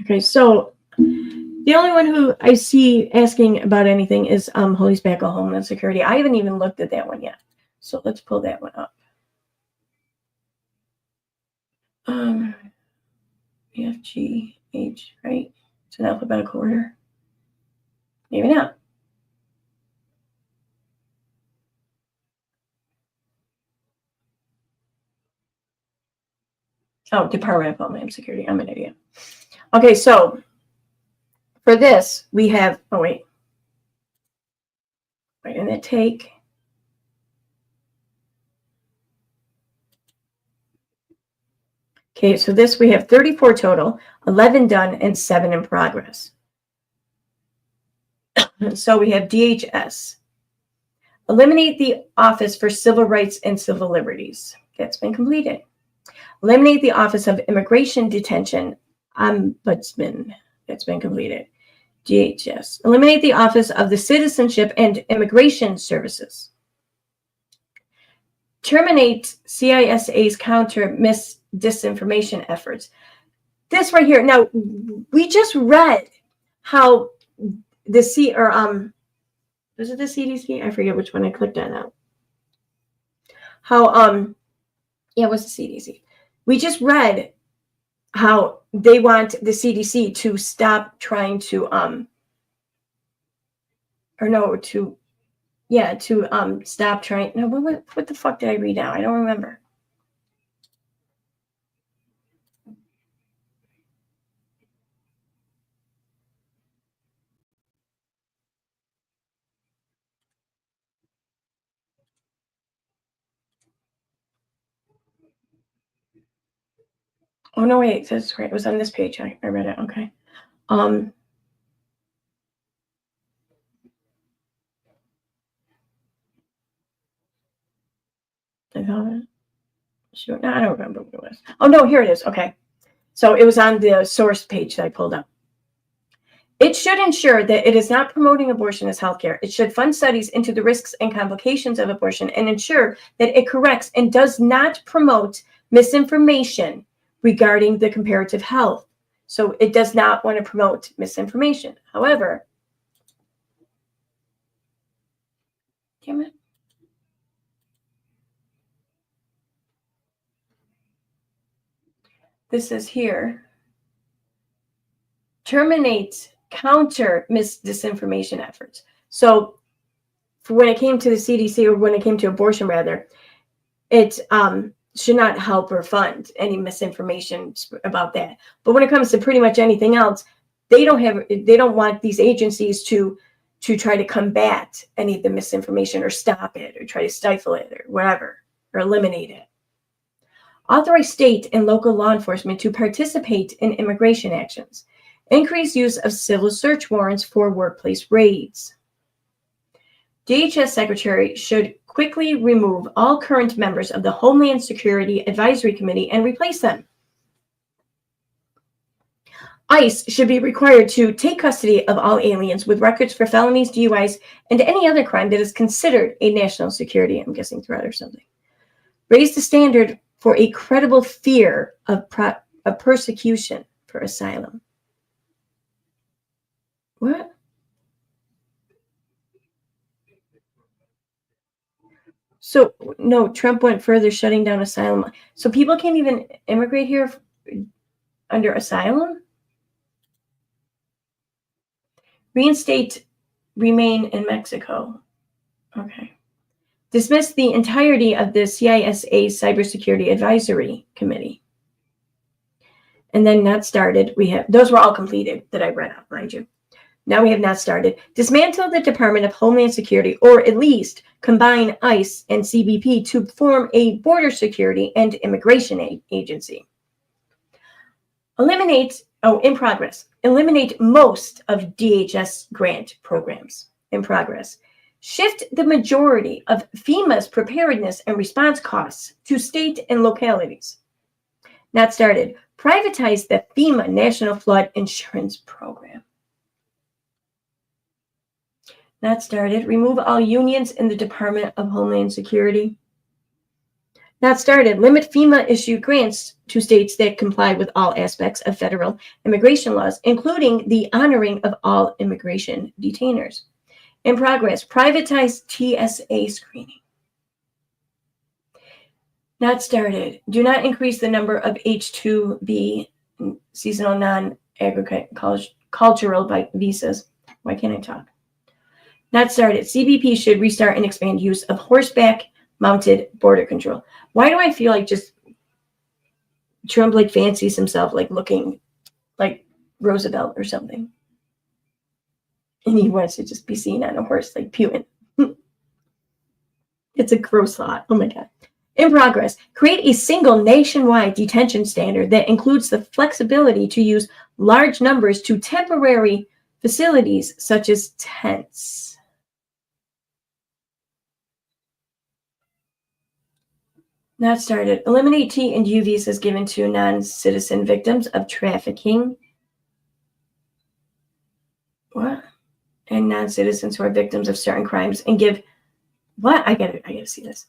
Okay, so the only one who I see asking about anything is Holy Spackle Homeland Security. I haven't even looked at that one yet. So let's pull that one up. EFGH, right? It's an alphabetical order. Maybe not. Oh, Department of Homeland Security. I'm an idiot. Okay, so for this, we have, oh, wait, and then take, okay, so this we have 34 total, 11 done, and 7 in progress. So we have DHS. Eliminate the Office for Civil Rights and Civil Liberties. That's been completed. Eliminate the Office of Immigration Detention Ombudsman. That's been completed. DHS. Eliminate the Office of the Citizenship and Immigration Services. Terminate CISA's counter disinformation efforts. This right here. Now, we just read how the was it the CDC? I forget which one I clicked on now. How yeah, it was the CDC. We just read how they want the CDC to stop trying to stop trying. No, what the fuck did I read now? I don't remember. Oh no, wait, that's right. It was on this page. I read it. Okay. I thought it. Sure. No, I don't remember what it was. Oh no, here it is. Okay. So it was on the source page that I pulled up. It should ensure that it is not promoting abortion as healthcare. It should fund studies into the risks and complications of abortion and ensure that it corrects and does not promote misinformation regarding the comparative health. So it does not want to promote misinformation. However, damn it. This is here. Terminate counter disinformation efforts. So for when it came to the CDC, or when it came to abortion rather, it should not help or fund any misinformation about that. But when it comes to pretty much anything else, they don't want these agencies to try to combat any of the misinformation or stop it or try to stifle it or whatever, or eliminate it. Authorize state and local law enforcement to participate in immigration actions. Increase use of civil search warrants for workplace raids. DHS Secretary should quickly remove all current members of the Homeland Security Advisory Committee and replace them. ICE should be required to take custody of all aliens with records for felonies, DUIs, and any other crime that is considered a national security, I'm guessing, threat or something. Raise the standard for a credible fear of persecution for asylum. What? So, no, Trump went further, shutting down asylum. So people can't even immigrate here under asylum? Reinstate remain in Mexico. Okay. Dismiss the entirety of the CISA Cybersecurity Advisory Committee. And then not started. We have, those were all completed that I read out, mind you. Now we have not started. Dismantle the Department of Homeland Security, or at least combine ICE and CBP to form a border security and immigration agency. Eliminate most of DHS grant programs in progress. Shift the majority of FEMA's preparedness and response costs to state and localities. Not started. Privatize the FEMA National Flood Insurance Program. Not started. Remove all unions in the Department of Homeland Security. Not started. Limit FEMA-issued grants to states that comply with all aspects of federal immigration laws, including the honoring of all immigration detainers. In progress. Privatize TSA screening. Not started. Do not increase the number of H-2B seasonal non-agricultural visas. Why can't I talk? Not started. CBP should restart and expand use of horseback-mounted border control. Why do I feel like just Trump like fancies himself like looking like Roosevelt or something? And he wants to just be seen on a horse like Putin. It's a gross thought. Oh my God. In progress, create a single nationwide detention standard that includes the flexibility to use large numbers to temporary facilities such as tents. Not started. Eliminate T and U visas given to non-citizen victims of trafficking. What? And non-citizens who are victims of certain crimes, and give what? I gotta see this.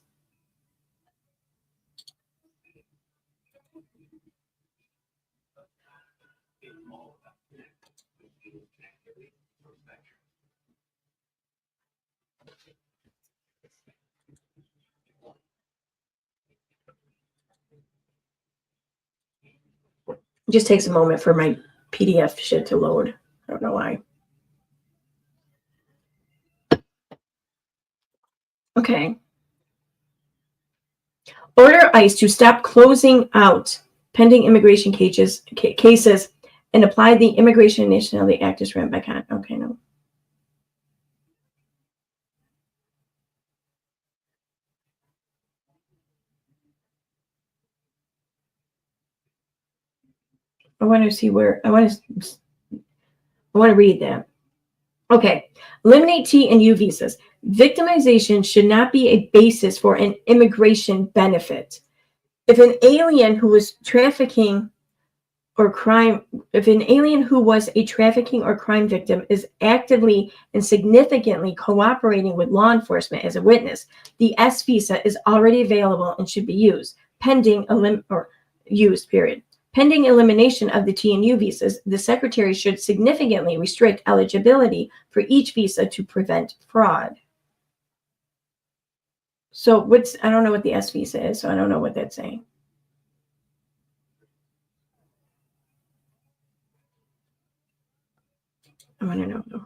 It just takes a moment for my PDF shit to load. I don't know why. Okay. Order ICE to stop closing out pending immigration cases and apply the Immigration and Nationality Act as written by Con. Okay, no. I want to see where I want to read that. Okay. Eliminate T and U visas. Victimization should not be a basis for an immigration benefit. If an alien who was trafficking or crime, if an alien who was a trafficking or crime victim is actively and significantly cooperating with law enforcement as a witness, the S visa is already available and should be used, pending Pending elimination of the T and U visas, the Secretary should significantly restrict eligibility for each visa to prevent fraud. So I don't know what the S visa is, so I don't know what that's saying. I want to know though.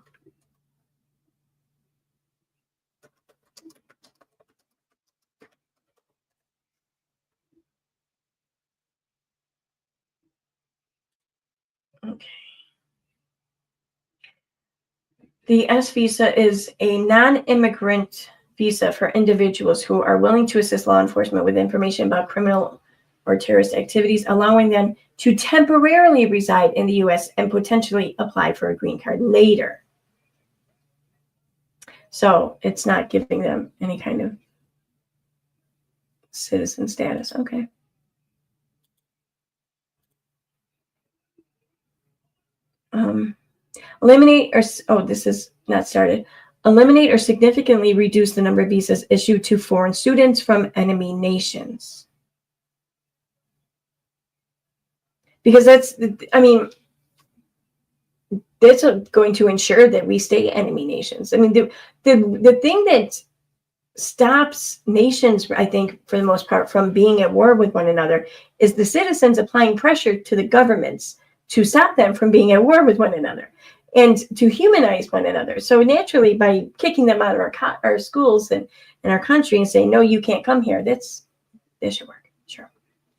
Okay. The S visa is a non-immigrant visa for individuals who are willing to assist law enforcement with information about criminal or terrorist activities, allowing them to temporarily reside in the U.S. and potentially apply for a green card later. So it's not giving them any kind of citizen status. Okay. Eliminate or, this is not started. Eliminate or significantly reduce the number of visas issued to foreign students from enemy nations. Because that's going to ensure that we stay enemy nations. I mean, the thing that stops nations, I think, for the most part, from being at war with one another is the citizens applying pressure to the governments to stop them from being at war with one another and to humanize one another. So naturally, by kicking them out of our schools and our country and saying, no, you can't come here, that should work. Sure.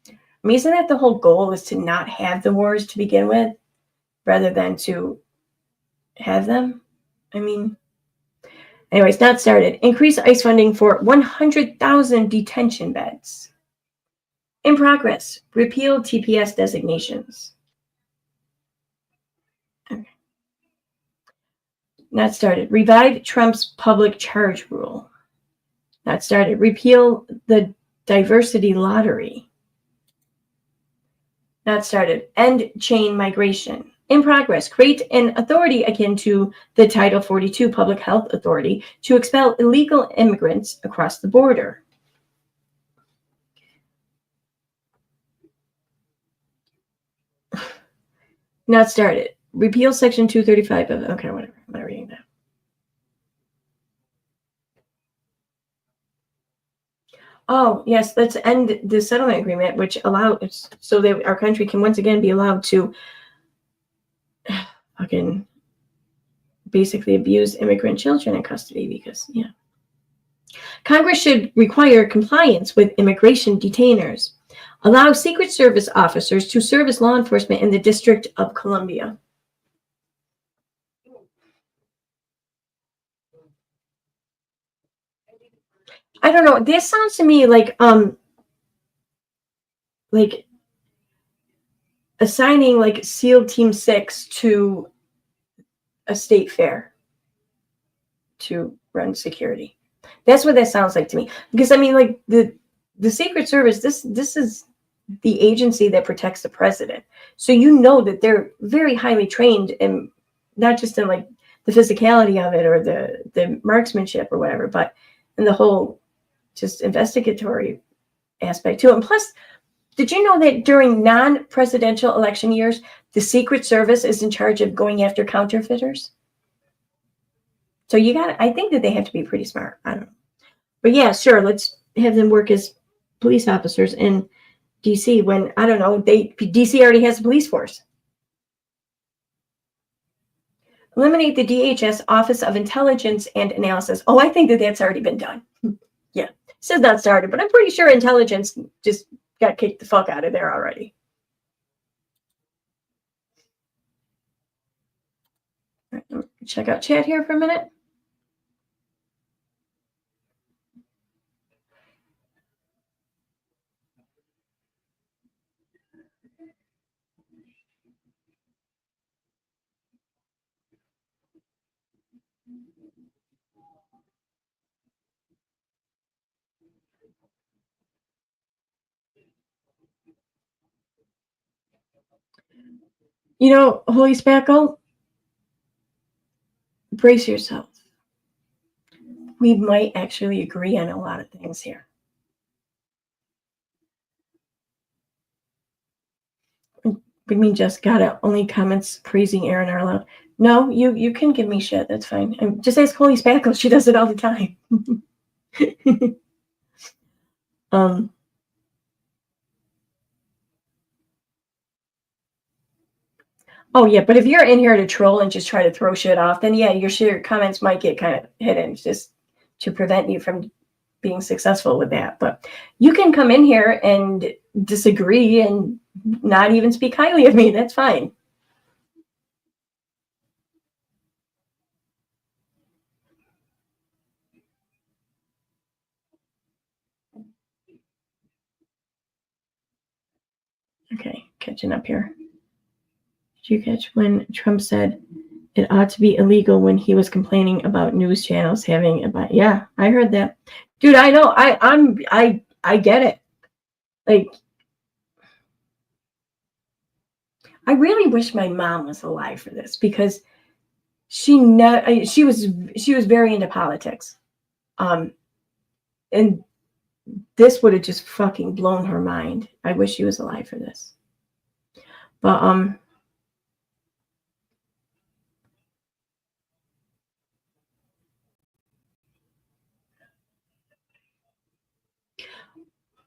I mean, isn't that the whole goal, is to not have the wars to begin with rather than to have them? I mean, anyways, not started. Increase ICE funding for 100,000 detention beds. In progress. Repeal TPS designations. Okay. Not started. Revive Trump's public charge rule. Not started. Repeal the diversity lottery. Not started. End chain migration. in progress. Create an authority akin to the Title 42 Public Health Authority to expel illegal immigrants across the border. Not started. Repeal Section 235 of, okay, whatever. I'm not reading that. Oh, yes, let's end the settlement agreement, which allows so that our country can once again be allowed to fucking basically abuse immigrant children in custody because, yeah. Congress should require compliance with immigration detainers. Allow Secret Service officers to serve as law enforcement in the District of Columbia. I don't know. This sounds to me like assigning like SEAL Team 6 to a state fair to run security. That's what that sounds like to me. Because I mean, like the Secret Service, this is the agency that protects the president. So you know that they're very highly trained, and not just in like the physicality of it or the marksmanship or whatever, but in the whole just investigatory aspect too. And plus, did you know that during non-presidential election years, the Secret Service is in charge of going after counterfeiters? So I think that they have to be pretty smart. I don't know. But yeah, sure, let's have them work as police officers in DC when, I don't know, DC already has a police force. Eliminate the DHS Office of Intelligence and Analysis. Oh, I think that that's already been done. Yeah, it says not started, but I'm pretty sure intelligence just got kicked the fuck out of there already. All right, check out chat here for a minute. You know, Holy Spackle, brace yourself. We might actually agree on a lot of things here. We mean just got it. Only comments praising Aaron are allowed. No, you can give me shit. That's fine. And just ask Holy Spackle. She does it all the time. Oh yeah, but if you're in here to troll and just try to throw shit off, then yeah, your comments might get kind of hidden just to prevent you from being successful with that. But you can come in here and disagree and not even speak highly of me. That's fine. Okay, catching up here. Did you catch when Trump said it ought to be illegal when he was complaining about news channels having about? Yeah, I heard that. Dude, I know. I get it. Like, I really wish my mom was alive for this because she was very into politics. And this would have just fucking blown her mind. I wish she was alive for this. But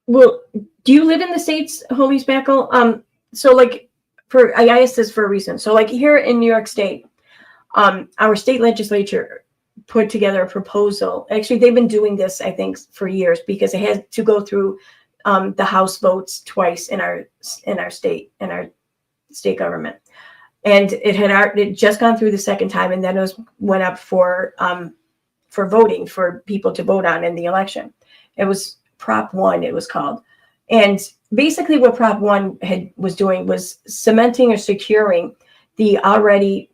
well, do you live in the States, Holy Spackle? So like I asked this for a reason. So like here in New York State, our state legislature put together a proposal. Actually, they've been doing this, I think, for years because it had to go through the House votes twice in our state government, and it had just gone through the second time, and then it went up for voting for people to vote on in the election. It was Prop 1, it was called, and basically what Prop 1 was doing was cementing or securing the already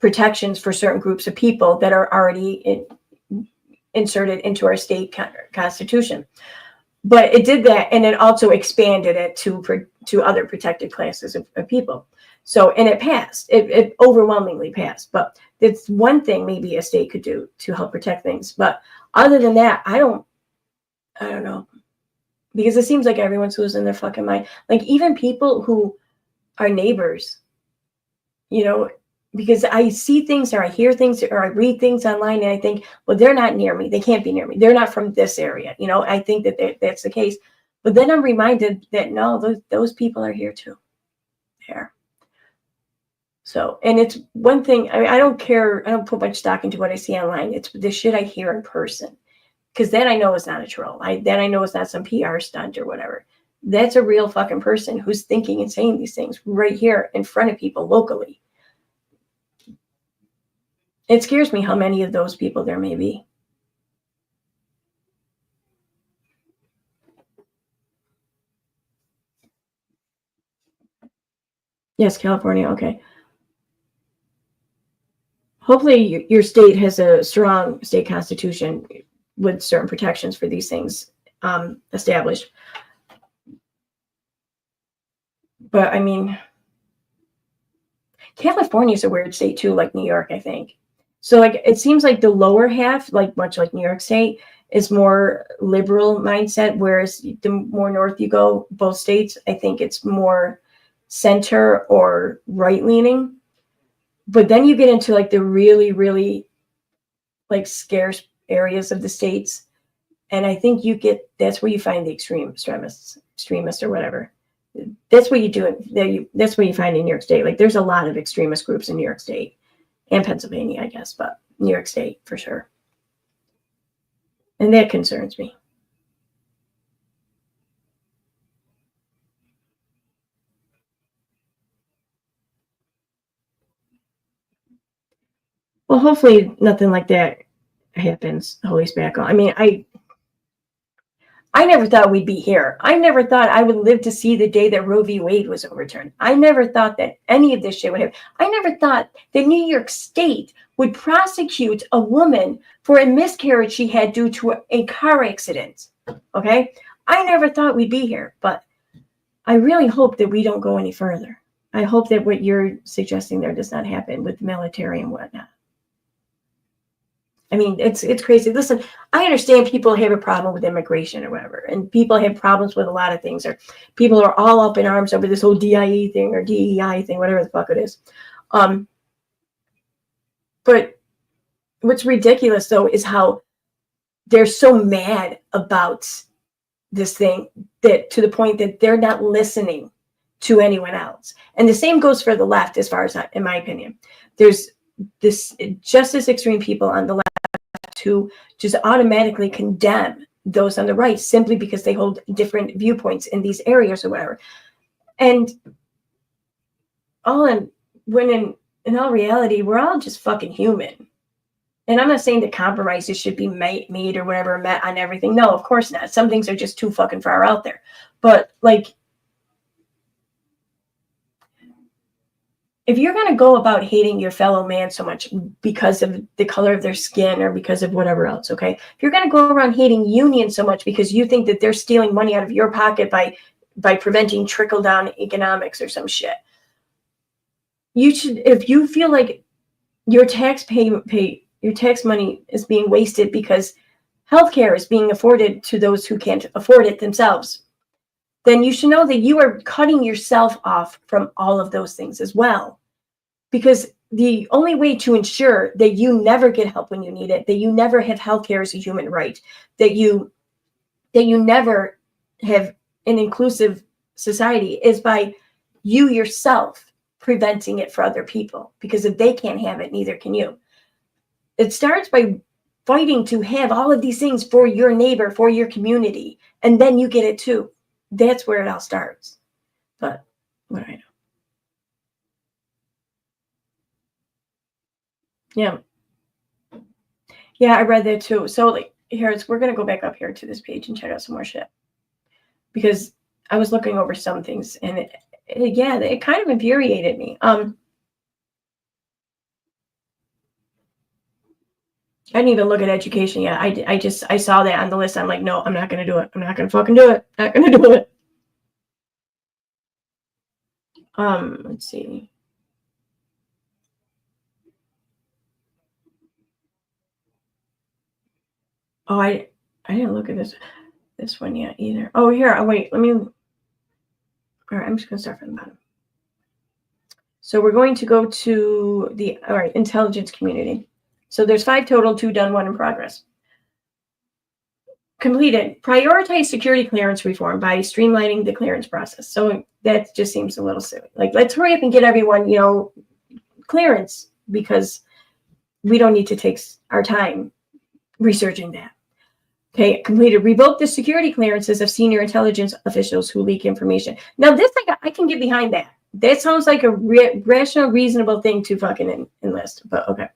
protections for certain groups of people that are already inserted into our state constitution. But it did that, and it also expanded it to to other protected classes of people. So, and it passed. It overwhelmingly passed. But it's one thing maybe a state could do to help protect things. But other than that, I don't know. Because it seems like everyone's losing their fucking mind. Like even people who are neighbors, you know, because I see things or I hear things or I read things online and I think, well, they're not near me. They can't be near me. They're not from this area. You know, I think that that's the case. But then I'm reminded that no, those people are here too. There. So, and it's one thing, I don't care. I don't put much stock into what I see online. It's the shit I hear in person. Because then I know it's not a troll. Then I know it's not some PR stunt or whatever. That's a real fucking person who's thinking and saying these things right here in front of people locally. It scares me how many of those people there may be. Yes, California. Okay. Hopefully your state has a strong state constitution with certain protections for these things established. But I mean, California is a weird state too, like New York, I think. So like it seems like the lower half, like much like New York State, is more liberal mindset, whereas the more north you go, both states, I think it's more center or right leaning. But then you get into like the really, really like scarce areas of the states. And I think that's where you find the extremists or whatever. That's what you do. That's what you find in New York State. Like there's a lot of extremist groups in New York State and Pennsylvania, I guess, but New York State for sure. And that concerns me. Well, hopefully nothing like that happens. Holy's back on. I mean, I never thought we'd be here. I never thought I would live to see the day that Roe v. Wade was overturned. I never thought that any of this shit would happen. I never thought that New York State would prosecute a woman for a miscarriage she had due to a car accident. Okay? I never thought we'd be here, but I really hope that we don't go any further. I hope that what you're suggesting there does not happen with the military and whatnot. I mean, it's crazy. Listen, I understand people have a problem with immigration or whatever, and people have problems with a lot of things, or people are all up in arms over this whole DIE thing or DEI thing, whatever the fuck it is. But what's ridiculous, though, is how they're so mad about this thing that to the point that they're not listening to anyone else. And the same goes for the left, as far as in my opinion. There's this just as extreme people on the left who just automatically condemn those on the right simply because they hold different viewpoints in these areas or whatever. And when in all reality, we're all just fucking human. And I'm not saying that compromises should be made or whatever, met on everything. No, of course not. Some things are just too fucking far out there. But like, if you're going to go about hating your fellow man so much because of the color of their skin or because of whatever else, okay? If you're going to go around hating unions so much because you think that they're stealing money out of your pocket by preventing trickle-down economics or some shit, you should, if you feel like your tax your tax money is being wasted because healthcare is being afforded to those who can't afford it themselves, then you should know that you are cutting yourself off from all of those things as well. Because the only way to ensure that you never get help when you need it, that you never have healthcare as a human right, that you never have an inclusive society is by you yourself preventing it for other people. Because if they can't have it, neither can you. It starts by fighting to have all of these things for your neighbor, for your community, and then you get it too. That's where it all starts. But what I know. Yeah. Yeah, I read that too. So like we're gonna go back up here to this page and check out some more shit. Because I was looking over some things and it kind of infuriated me. I didn't even look at education yet. I saw that on the list. I'm like, no, I'm not gonna do it. I'm not gonna fucking do it. Not gonna do it. Let's see. Oh, I didn't look at this one yet either. Oh, here. Oh, wait. Let me. All right. I'm just gonna start from the bottom. So we're going to go to the intelligence community. So there's 5 total, 2 done, 1 in progress. Completed. Prioritize security clearance reform by streamlining the clearance process. So that just seems a little silly. Like, let's hurry up and get everyone, clearance, because we don't need to take our time researching that. Okay, completed. Revoke the security clearances of senior intelligence officials who leak information. Now, this I can get behind that. That sounds like a rational, reasonable thing to fucking enlist. But okay.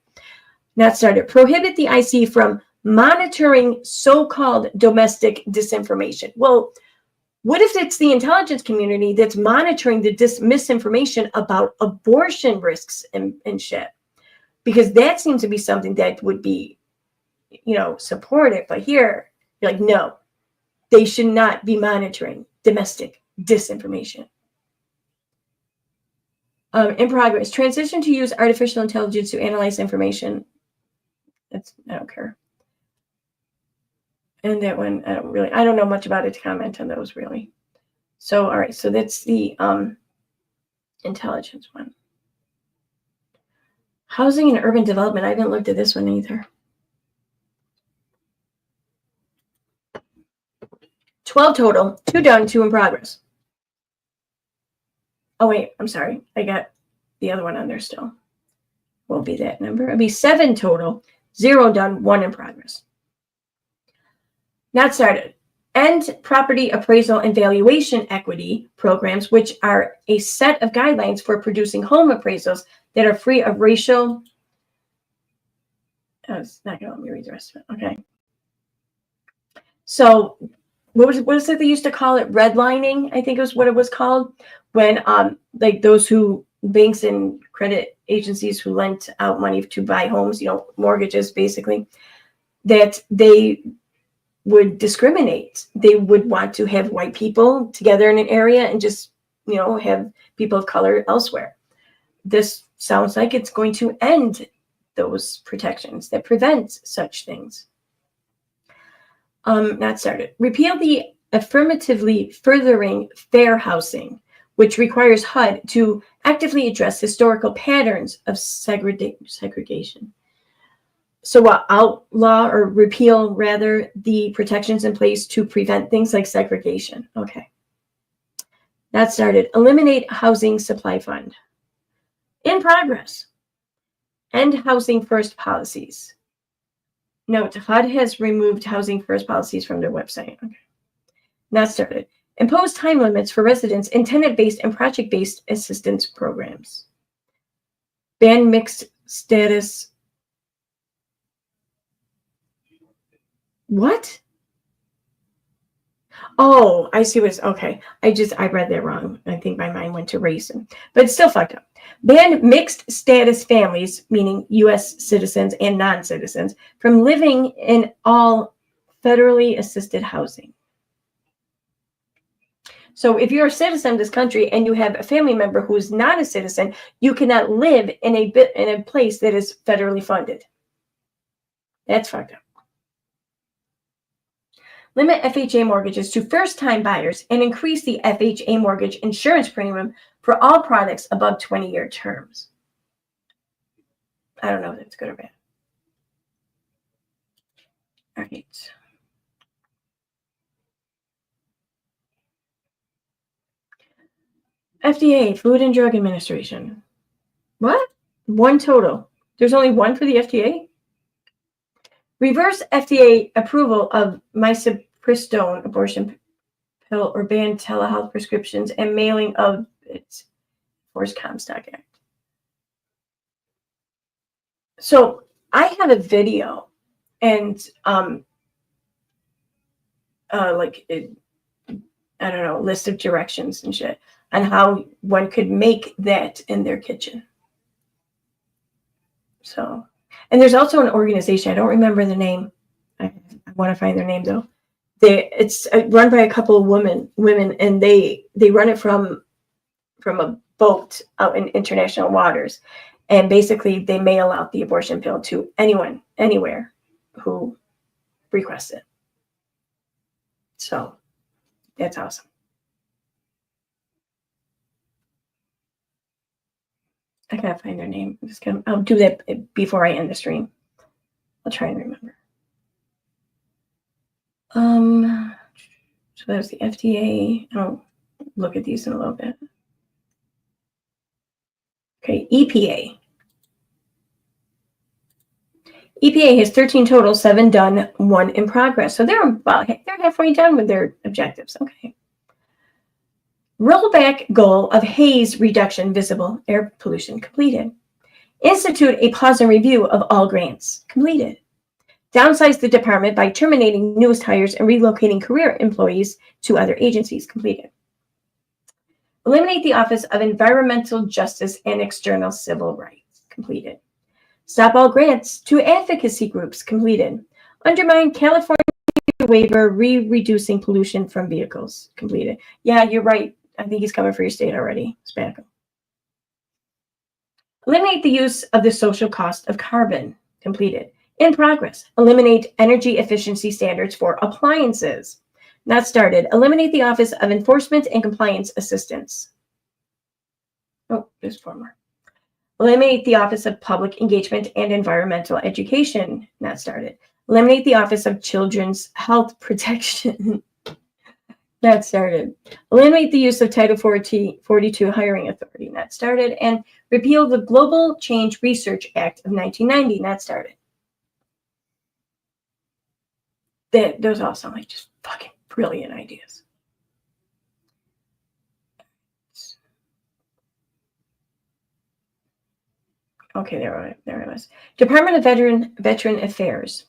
Not started. Prohibit the IC from monitoring so-called domestic disinformation. Well, what if it's the intelligence community that's monitoring the misinformation about abortion risks and shit? Because that seems to be something that would be, supported. But here, you're like, no, they should not be monitoring domestic disinformation. In progress. Transition to use artificial intelligence to analyze information. I don't care. And that one, I don't know much about it to comment on those really. So, all right. So that's the intelligence one. Housing and urban development. I haven't looked at this one either. 12 total, 2 done, 2 in progress. Oh, wait, I'm sorry. I got the other one on there still. Won't be that number. It'll be 7 total, 0 done, 1 in progress. Not started. End property appraisal and valuation equity programs, which are a set of guidelines for producing home appraisals that are free of racial. Oh, it's not going to let me read the rest of it. Okay. So what is it they used to call it? Redlining, I think is what it was called, when like those who banks and credit agencies who lent out money to buy homes, mortgages basically, that they would discriminate. They would want to have white people together in an area and just, have people of color elsewhere. This sounds like it's going to end those protections that prevent such things. Not started. Repeal the affirmatively furthering fair housing, which requires HUD to actively address historical patterns of segregation. So outlaw or repeal, rather, the protections in place to prevent things like segregation. Okay. Not started. Eliminate housing supply fund. In progress. End housing first policies. Note, HUD has removed housing first policies from their website. Okay. Not started. Impose time limits for residents in tenant-based and project-based assistance programs. Ban mixed status. What? Oh, I see what's okay. I read that wrong. I think my mind went to race, but it's still fucked up. Ban mixed status families, meaning U.S. citizens and non-citizens, from living in all federally assisted housing. So if you're a citizen of this country and you have a family member who is not a citizen, you cannot live in a place that is federally funded. That's fucked up. Limit FHA mortgages to first-time buyers and increase the FHA mortgage insurance premium for all products above 20-year terms. I don't know if that's good or bad. All right. FDA, Food and Drug Administration. What? 1 total. There's only 1 for the FDA? Reverse FDA approval of misoprostol abortion pill or ban telehealth prescriptions and mailing of its Forced Comstock Act. So I have a video and list of directions and shit on how one could make that in their kitchen. So, and there's also an organization, I don't remember the name. I want to find their name though. It's run by a couple of women, and they run it from a boat out in international waters. And basically, they mail out the abortion pill to anyone, anywhere who requests it. So that's awesome. I gotta find their name. I'll do that before I end the stream. I'll try and remember. So that was the FDA. I'll look at these in a little bit. Okay, EPA. EPA has 13 total, 7 done, 1 in progress. So they're halfway done with their objectives. Okay. Rollback goal of haze reduction, visible air pollution completed. Institute a pause and review of all grants completed. Downsize the department by terminating newest hires and relocating career employees to other agencies completed. Eliminate the Office of Environmental Justice and External Civil Rights completed. Stop all grants to advocacy groups completed. Undermine California waiver reducing pollution from vehicles completed. Yeah, you're right. I think he's coming for your state already. Spanico. Eliminate the use of the social cost of carbon completed. In progress. Eliminate energy efficiency standards for appliances. Not started. Eliminate the Office of Enforcement and Compliance Assistance. Oh, there's 4 more. Eliminate the Office of Public Engagement and Environmental Education. Not started. Eliminate the Office of Children's Health Protection. Not started. Eliminate the use of Title 42 Hiring Authority. Not started. And repeal the Global Change Research Act of 1990. Not started. Those all sound like just fucking brilliant ideas. Okay, there it was. Department of Veteran Affairs.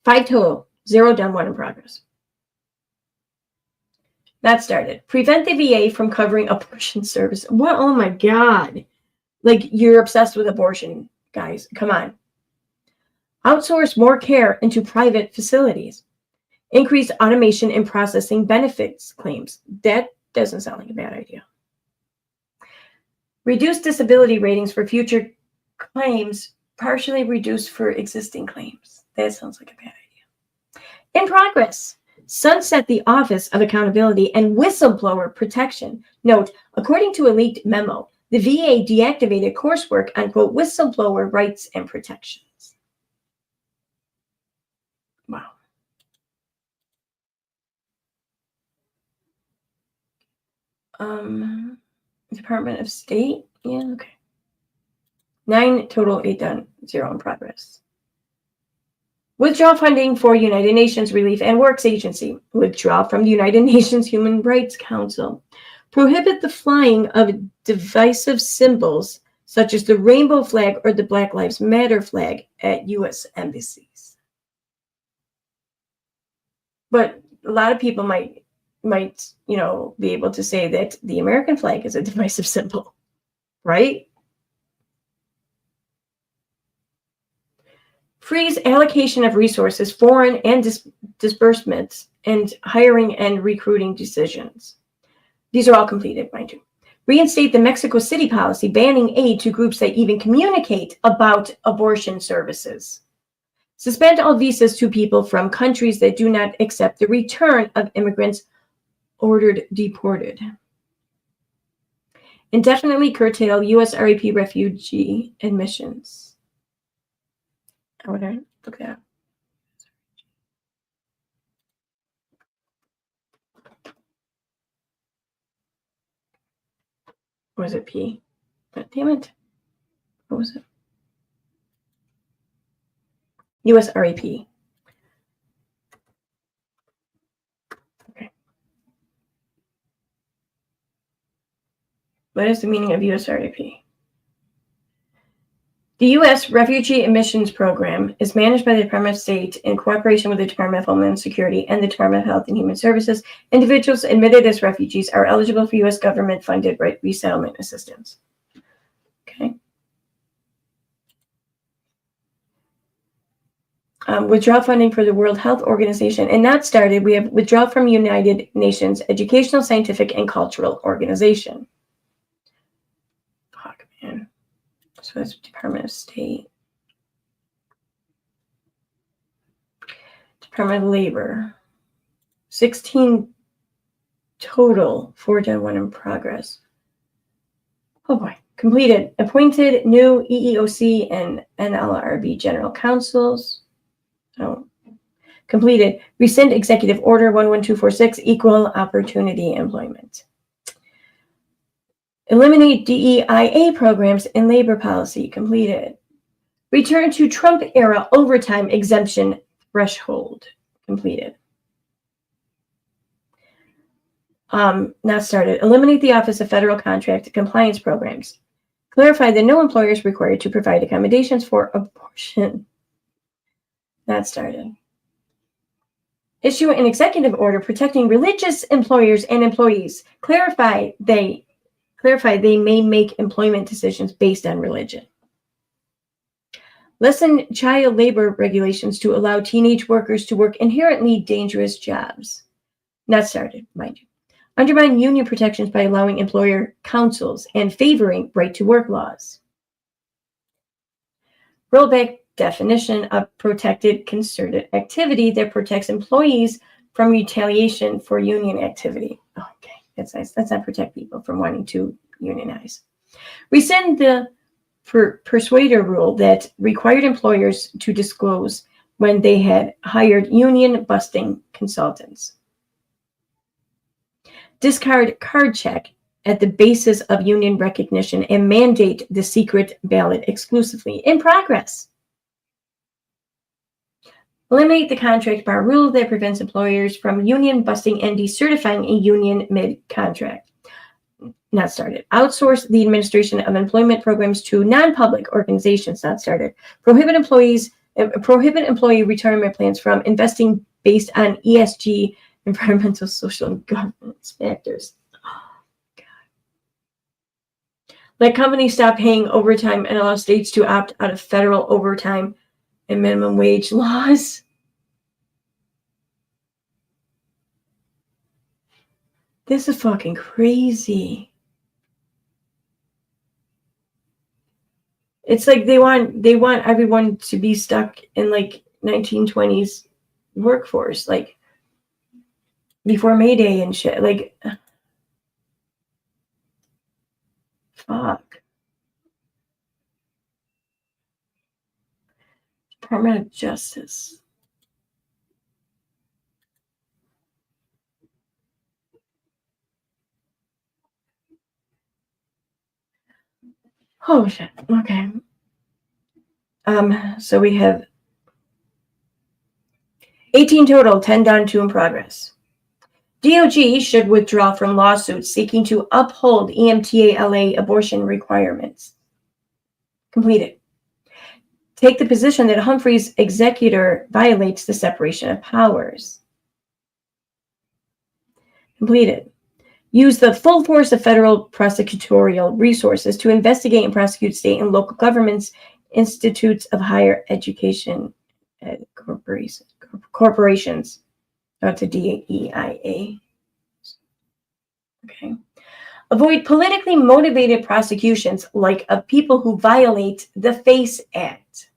5 total, 0 done, 1 in progress. That started. Prevent the VA from covering abortion service. What? Oh my God. Like, you're obsessed with abortion, guys. Come on. Outsource more care into private facilities. Increase automation in processing benefits claims. That doesn't sound like a bad idea. Reduce disability ratings for future claims, partially reduced for existing claims. That sounds like a bad idea. In progress. Sunset the Office of Accountability and Whistleblower Protection. Note, according to a leaked memo, the VA deactivated coursework on, quote, whistleblower rights and protections. Wow. Department of State. Yeah, okay. 9 total, 8 done, 0 in progress. Withdraw funding for United Nations Relief and Works Agency. Withdraw from the United Nations Human Rights Council. Prohibit the flying of divisive symbols such as the rainbow flag or the Black Lives Matter flag at U.S. embassies. But a lot of people might, be able to say that the American flag is a divisive symbol, right? Freeze allocation of resources, foreign and disbursements, and hiring and recruiting decisions. These are all completed, mind you. Reinstate the Mexico City policy banning aid to groups that even communicate about abortion services. Suspend all visas to people from countries that do not accept the return of immigrants ordered deported. Indefinitely curtail U.S. REP refugee admissions. I want to look that up. Or was it P? God damn it. What was it? U.S. REP. Okay. What is the meaning of U.S. REP? The U.S. Refugee Admissions Program is managed by the Department of State in cooperation with the Department of Homeland Security and the Department of Health and Human Services. Individuals admitted as refugees are eligible for U.S. government-funded resettlement assistance. Okay. Withdraw funding for the World Health Organization. And that started, we have withdraw from United Nations Educational, Scientific, and Cultural Organization. So that's Department of State. Department of Labor. 16 total, 4 done, 1 in progress. Oh boy. Completed. Appointed new EEOC and NLRB general counsels. Oh. Completed. Rescind executive order 11246, equal opportunity employment. Eliminate DEIA programs in labor policy. Completed. Return to Trump era overtime exemption threshold. Completed. Not started. Eliminate the Office of Federal Contract Compliance Programs. Clarify that no employer is required to provide accommodations for abortion. Not started. Issue an executive order protecting religious employers and employees. Clarify they may make employment decisions based on religion. Lessen child labor regulations to allow teenage workers to work inherently dangerous jobs. Not started, mind you. Undermine union protections by allowing employer councils and favoring right-to-work laws. Roll back definition of protected concerted activity that protects employees from retaliation for union activity. Okay, that's nice. Let's not protect people from wanting to unionize. Rescind the persuader rule that required employers to disclose when they had hired union busting consultants. Discard card check at the basis of union recognition and mandate the secret ballot exclusively. In progress. Eliminate the contract bar rule that prevents employers from union busting and decertifying a union mid-contract. Not started. Outsource the administration of employment programs to non-public organizations. Not started. Prohibit employee retirement plans from investing based on ESG, environmental, social, and governance factors. Oh, God. Let companies stop paying overtime and allow states to opt out of federal overtime and minimum wage laws. This is fucking crazy. It's like they want everyone to be stuck in like 1920s workforce, like before May Day and shit. Like, fuck. Department of Justice. Oh shit. Okay. So we have 18 total, 10 done, 2 in progress. DOJ should withdraw from lawsuits seeking to uphold EMTALA abortion requirements. Completed. Take the position that Humphrey's executor violates the separation of powers. Completed. Use the full force of federal prosecutorial resources to investigate and prosecute state and local governments, institutes of higher education, corporations. To DEIA. Okay. Avoid politically motivated prosecutions like of people who violate the FACE Act.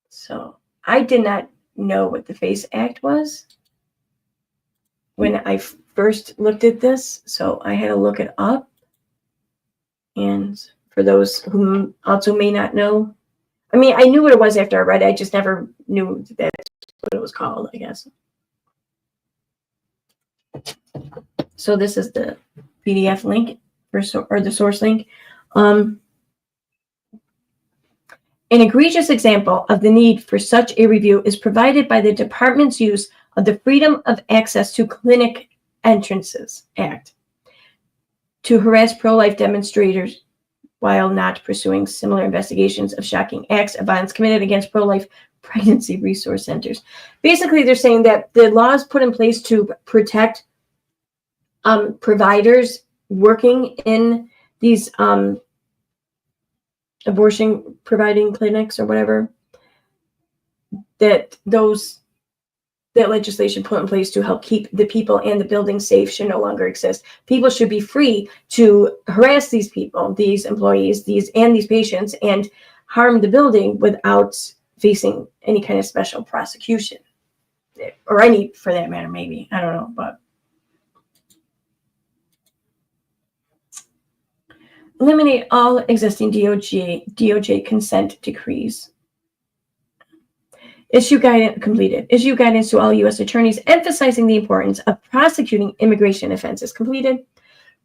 So I did not know what the FACE Act was when I first looked at this, so I had to look it up. And for those who also may not know, I mean, I knew what it was after I read it. I just never knew that's what it was called, I guess. So this is the PDF link or the source link. An egregious example of the need for such a review is provided by the department's use of the Freedom of Access to Clinic Entrances Act to harass pro-life demonstrators while not pursuing similar investigations of shocking acts of violence committed against pro-life pregnancy resource centers. Basically, they're saying that the laws put in place to protect providers working in these abortion providing clinics or whatever, that those that legislation put in place to help keep the people and the building safe should no longer exist. People should be free to harass these people, these employees, these patients, and harm the building without facing any kind of special prosecution, or any, for that matter, maybe. I don't know, but eliminate all existing DOJ consent decrees. Issue guidance completed. Issue guidance to all U.S. attorneys emphasizing the importance of prosecuting immigration offenses completed.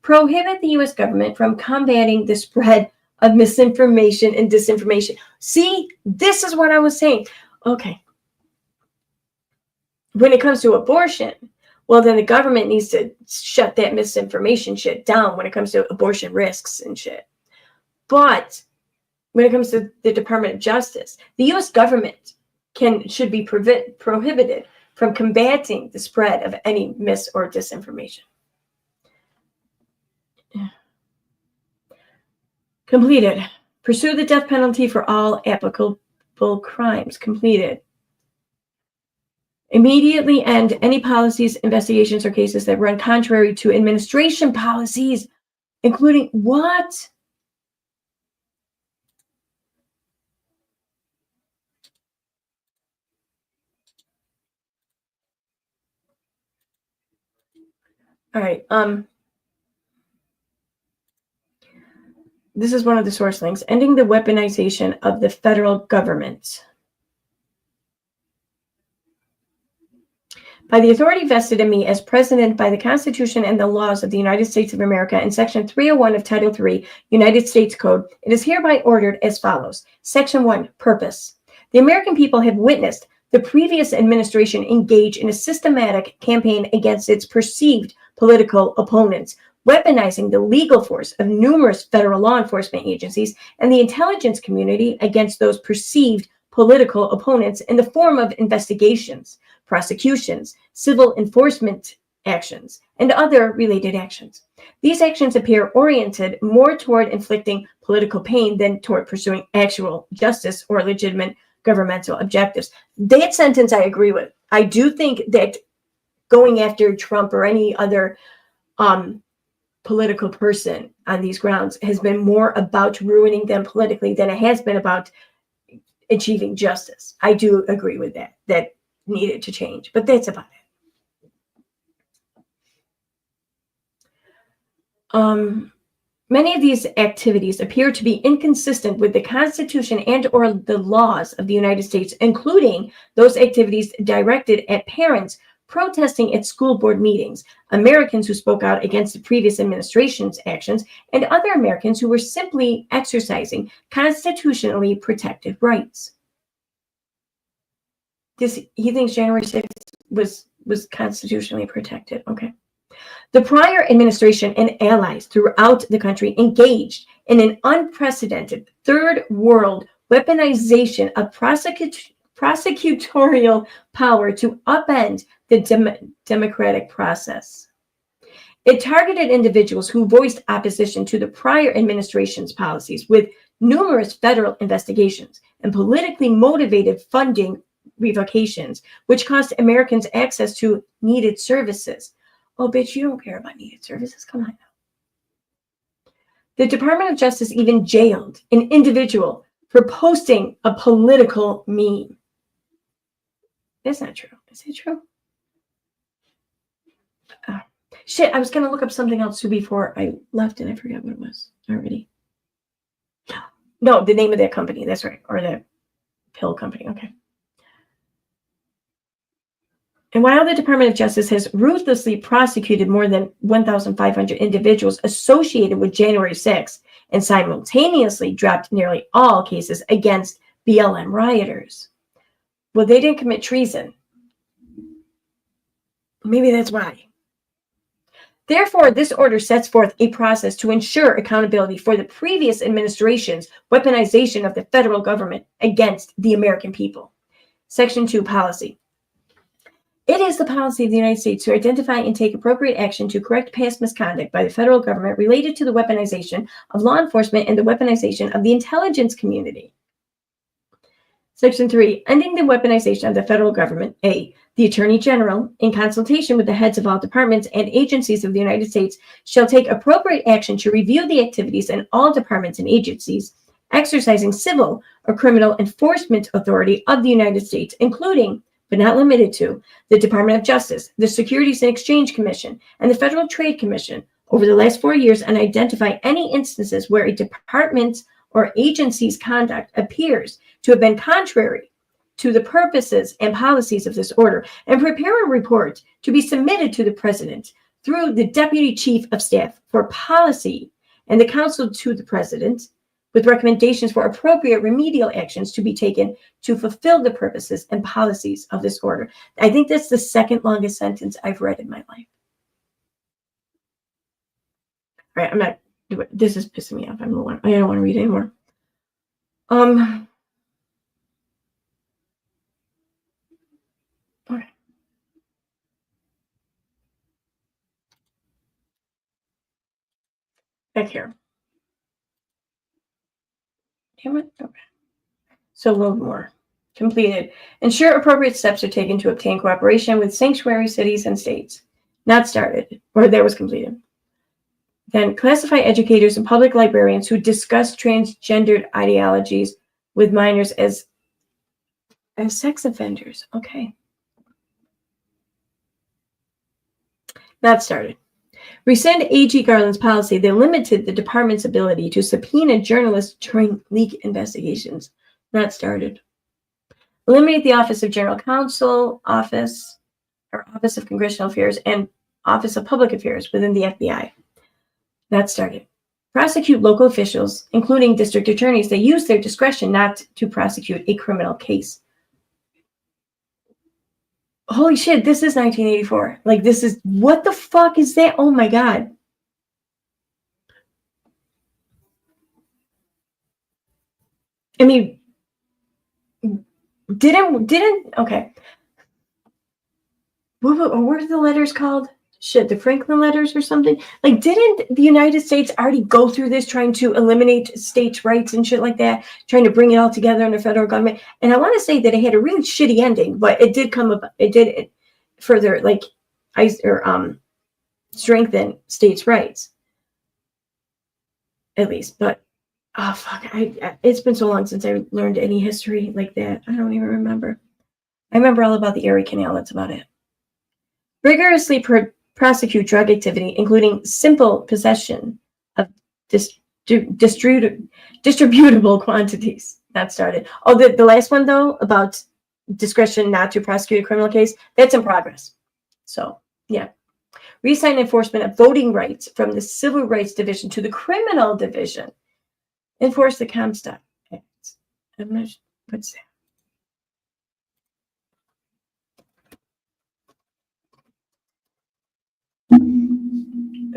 Prohibit the U.S. government from combating the spread of misinformation and disinformation. See, this is what I was saying. Okay. When it comes to abortion, well, then the government needs to shut that misinformation shit down when it comes to abortion risks and shit. But when it comes to the Department of Justice, the U.S. government should be prohibited from combating the spread of any mis or disinformation. Completed. Pursue the death penalty for all applicable crimes. Completed. Immediately end any policies, investigations, or cases that run contrary to administration policies, including what? All right. This is one of the source links. Ending the weaponization of the federal government. By the authority vested in me as president by the Constitution and the laws of the United States of America in Section 301 of Title III, United States Code, it is hereby ordered as follows. Section 1, purpose. The American people have witnessed the previous administration engage in a systematic campaign against its perceived political opponents, weaponizing the legal force of numerous federal law enforcement agencies and the intelligence community against those perceived political opponents in the form of investigations, prosecutions, civil enforcement actions, and other related actions. These actions appear oriented more toward inflicting political pain than toward pursuing actual justice or legitimate governmental objectives. That sentence I agree with. I do think that going after Trump or any other political person on these grounds has been more about ruining them politically than it has been about achieving justice. I do agree with that. That needed to change, but that's about it. Many of these activities appear to be inconsistent with the Constitution and or the laws of the United States, including those activities directed at parents protesting at school board meetings, Americans who spoke out against the previous administration's actions, and other Americans who were simply exercising constitutionally protected rights. He thinks January 6th was constitutionally protected. Okay. The prior administration and allies throughout the country engaged in an unprecedented third world weaponization of prosecutorial power to upend the democratic process. It targeted individuals who voiced opposition to the prior administration's policies with numerous federal investigations and politically motivated funding revocations, which cost Americans access to needed services. Oh, bitch, you don't care about needed services. Come on now. The Department of Justice even jailed an individual for posting a political meme. That's not true. Is it true? Shit, I was going to look up something else too before I left and I forgot what it was already. No, the name of that company. That's right. Or the pill company. Okay. And while the Department of Justice has ruthlessly prosecuted more than 1,500 individuals associated with January 6th and simultaneously dropped nearly all cases against BLM rioters, well, they didn't commit treason. Maybe that's why. Therefore, this order sets forth a process to ensure accountability for the previous administration's weaponization of the federal government against the American people. Section 2, policy. It is the policy of the United States to identify and take appropriate action to correct past misconduct by the federal government related to the weaponization of law enforcement and the weaponization of the intelligence community. Section 3, ending the weaponization of the federal government. A, the Attorney General, in consultation with the heads of all departments and agencies of the United States, shall take appropriate action to review the activities in all departments and agencies exercising civil or criminal enforcement authority of the United States, including, but not limited to, the Department of Justice, the Securities and Exchange Commission, and the Federal Trade Commission over the last 4 years, and identify any instances where a department's or agency's conduct appears to have been contrary to the purposes and policies of this order, and prepare a report to be submitted to the President through the Deputy Chief of Staff for policy and the Council to the President with recommendations for appropriate remedial actions to be taken to fulfill the purposes and policies of this order. I think that's the second longest sentence I've read in my life. All right, I'm not. This is pissing me off. I don't want to read anymore. Okay. Back here. Damn it. Okay. So a little more. Completed. Ensure appropriate steps are taken to obtain cooperation with sanctuary cities and states. Not started, or that was completed. Then classify educators and public librarians who discuss transgendered ideologies with minors as sex offenders. Okay. Not started. Rescind A.G. Garland's policy that limited the department's ability to subpoena journalists during leak investigations. Not started. Eliminate the Office of General Counsel, Office of Congressional Affairs, and Office of Public Affairs within the FBI. Not started. Prosecute local officials, including district attorneys, that use their discretion not to prosecute a criminal case. Holy shit, this is 1984. Like, this is, what the fuck is that? Oh my God. I mean, didn't, okay. What were the letters called? Shit, the Franklin letters or something? Like, didn't the United States already go through this, trying to eliminate states' rights and shit like that, trying to bring it all together in the federal government? And I want to say that it had a really shitty ending, but it did come up, it did further, like, strengthen states' rights, at least. But oh fuck, it's been so long since I learned any history like that. I don't even remember. I remember all about the Erie Canal. That's about it. Rigorously prosecute drug activity, including simple possession of distributable quantities. Not started. Oh, the last one, though, about discretion not to prosecute a criminal case, that's in progress. So, yeah. Reassign enforcement of voting rights from the Civil Rights Division to the Criminal Division. Enforce the Comstock Act. What's that?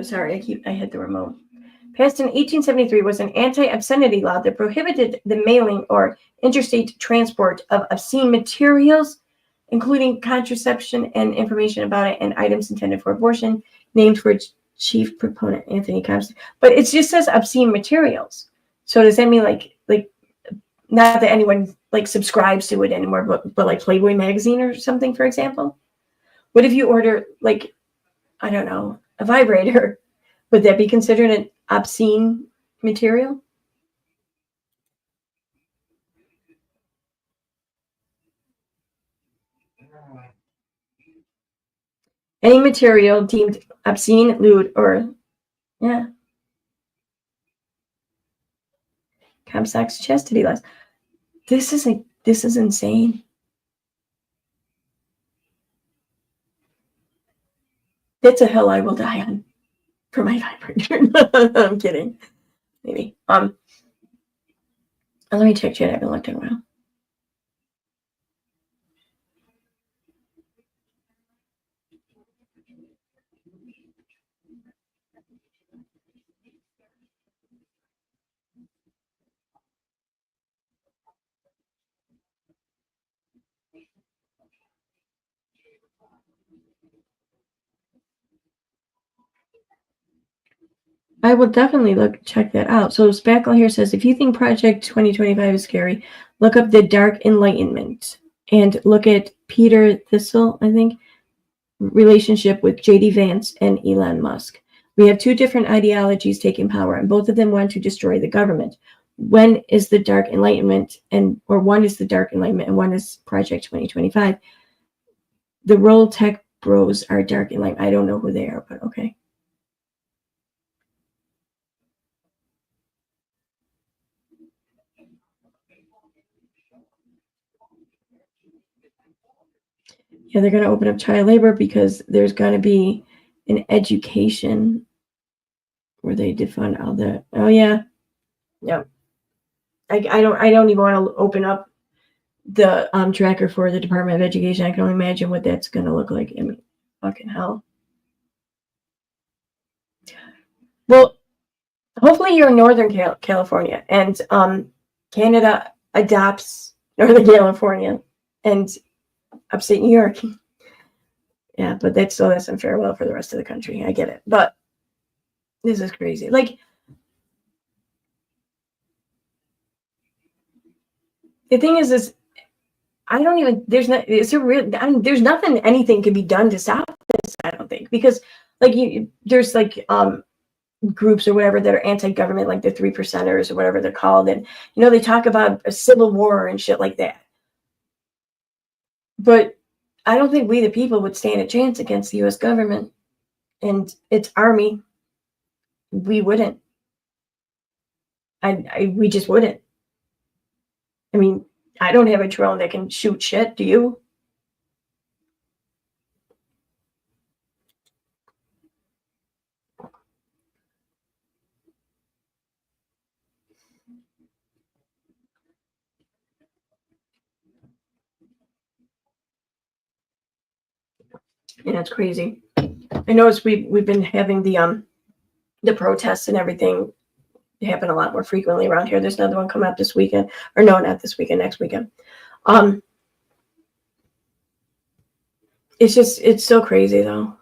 Sorry, I hit the remote. Passed in 1873 was an anti-obscenity law that prohibited the mailing or interstate transport of obscene materials, including contraception and information about it, and items intended for abortion, named for its chief proponent, Anthony Comstock. But it just says obscene materials. So does that mean like not that anyone like subscribes to it anymore, but like Playboy magazine or something, for example? What if you order, like, I don't know, a vibrator? Would that be considered an obscene material? Any material deemed obscene, lewd, or, yeah. Comstock's chastity laws. This is insane. It's a hill I will die on for my vibrator. I'm kidding. Maybe. Let me check chat. I haven't looked in a while. I will definitely check that out. So Spackle here says, if you think Project 2025 is scary, Look up the Dark Enlightenment and look at Peter Thistle, I think, relationship with J.D. Vance and Elon Musk. We have two different ideologies taking power, and both of them want to destroy the government. When is the Dark Enlightenment, or one is the Dark Enlightenment and one is Project 2025? The Roll Tech Bros are Dark Enlightenment. I don't know who they are, but okay. Yeah, they're going to open up child labor because there's going to be an education where they defund all the. Oh yeah, yeah. I don't even want to open up the tracker for the Department of Education. I can only imagine what that's going to look like. I mean, fucking hell. Well, hopefully you're in Northern California and Canada adopts Northern California and upstate New York. Yeah, but that still doesn't fare well for the rest of the country. I get it. But this is crazy. Like, the thing is I don't even, there's nothing, anything can be done to stop this, I don't think. Because, like, there's, like, groups or whatever that are anti-government, like the 3%ers or whatever they're called. And, they talk about a civil war and shit like that. But I don't think we, the people, would stand a chance against the U.S. government and its army. We wouldn't. We just wouldn't. I mean, I don't have a drone that can shoot shit. Do you? Yeah, it's crazy. I noticed we've been having the protests and everything happen a lot more frequently around here. There's another one coming up this weekend, or no, not this weekend, next weekend. It's so crazy though.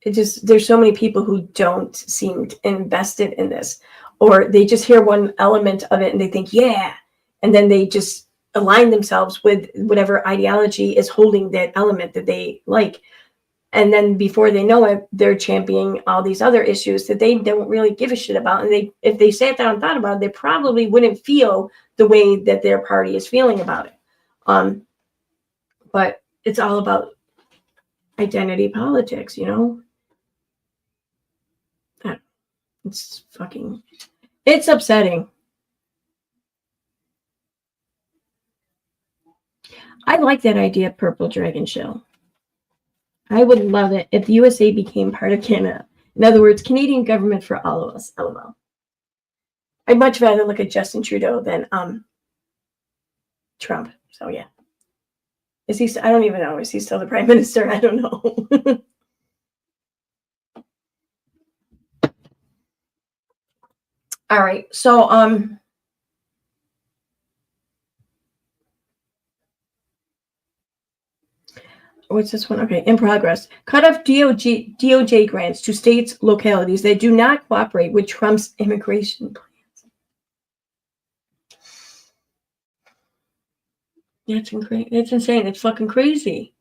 There's so many people who don't seem invested in this, or they just hear one element of it and they think, yeah, and then they just align themselves with whatever ideology is holding that element that they like. And then before they know it, they're championing all these other issues that they don't really give a shit about. And if they sat down and thought about it, they probably wouldn't feel the way that their party is feeling about it. But it's all about identity politics, It's upsetting. I like that idea, Purple Dragon Shell. I would love it if the USA became part of Canada. In other words, Canadian government for all of us. LOL. I'd much rather look at Justin Trudeau than Trump. So yeah. Is he? I don't even know. Is he still the prime minister? I don't know. All right. So what's this one? Okay, in progress. Cut off DOJ grants to states, localities that do not cooperate with Trump's immigration plans. That's insane. It's fucking crazy.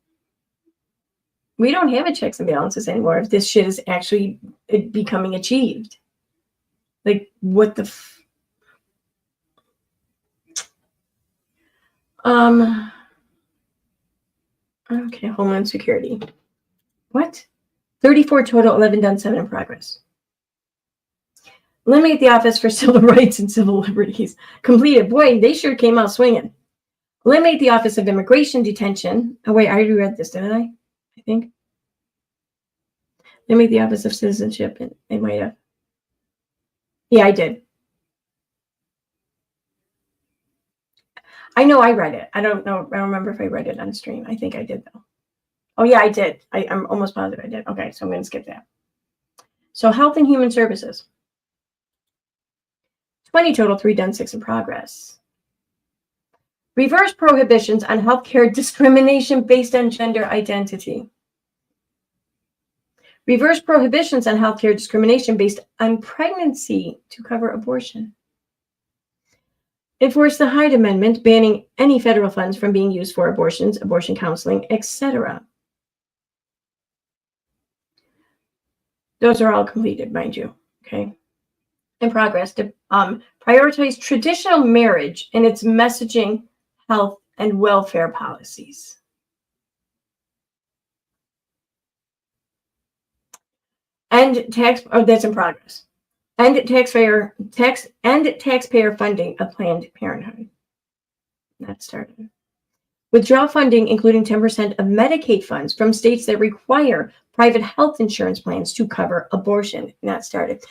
We don't have a checks and balances anymore if this shit is actually becoming achieved. Like, what the okay, Homeland Security. What? 34 total, 11 done, 7 in progress. Eliminate the Office for Civil Rights and Civil Liberties. Completed. Boy, they sure came out swinging. Eliminate the Office of Immigration Detention. Oh, wait, I already read this, didn't I? I think. Eliminate the Office of Citizenship. And wait up. Yeah, I did. I know I read it. I don't know. I don't remember if I read it on stream. I think I did, though. Oh, yeah, I did. I'm almost positive I did. Okay, so I'm going to skip that. So Health and Human Services. 20 total, 3 done, 6 in progress. Reverse prohibitions on healthcare discrimination based on gender identity. Reverse prohibitions on healthcare discrimination based on pregnancy to cover abortion. Enforce the Hyde Amendment, banning any federal funds from being used for abortions, abortion counseling, etc. Those are all completed, mind you. Okay. In progress to prioritize traditional marriage and its messaging, health, and welfare policies. End tax. Oh, that's in progress. End taxpayer funding of Planned Parenthood. That started. Withdraw funding, including 10% of Medicaid funds from states that require private health insurance plans to cover abortion. That started.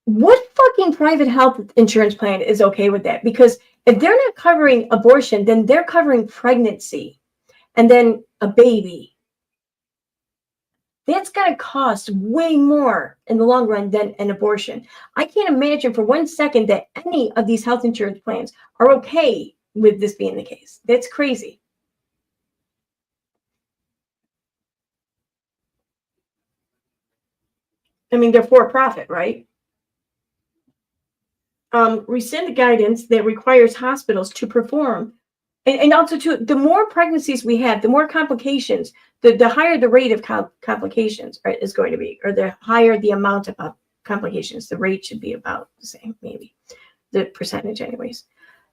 What fucking private health insurance plan is okay with that? Because if they're not covering abortion, then they're covering pregnancy and then a baby. That's going to cost way more in the long run than an abortion. I can't imagine for 1 second that any of these health insurance plans are okay with this being the case. That's crazy. I mean, they're for profit, right? Rescind guidance that requires hospitals to perform. And also, too, the more pregnancies we have, the more complications, the higher the rate of complications is going to be, or the higher the amount of complications. The rate should be about the same, maybe, the percentage anyways.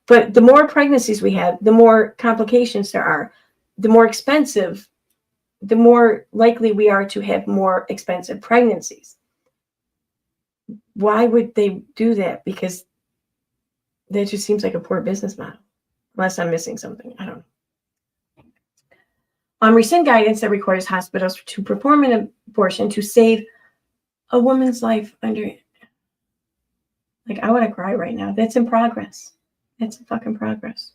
But the more pregnancies we have, the more complications there are, the more expensive, the more likely we are to have more expensive pregnancies. Why would they do that? Because that just seems like a poor business model. Unless I'm missing something. I don't know. Rescind guidance that requires hospitals to perform an abortion to save a woman's life under. Like, I want to cry right now. That's in progress. That's in fucking progress.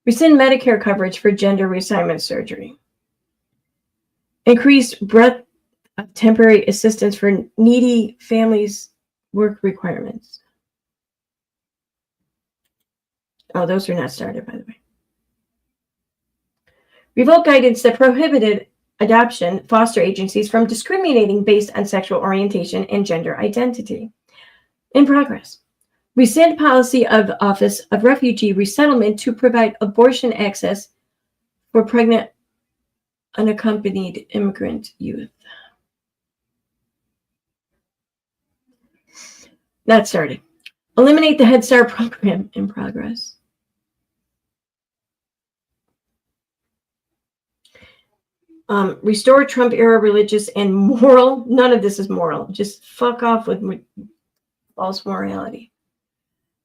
Rescind Medicare coverage for gender reassignment surgery. Increase breadth of temporary assistance for needy families' work requirements. Oh, those are not started, by the way. Revoke guidance that prohibited adoption foster agencies from discriminating based on sexual orientation and gender identity. In progress. Rescind policy of Office of Refugee Resettlement to provide abortion access for pregnant, unaccompanied immigrant youth. That started. Eliminate the Head Start program. In progress. Restore Trump-era religious and moral. None of this is moral. Just fuck off with false morality.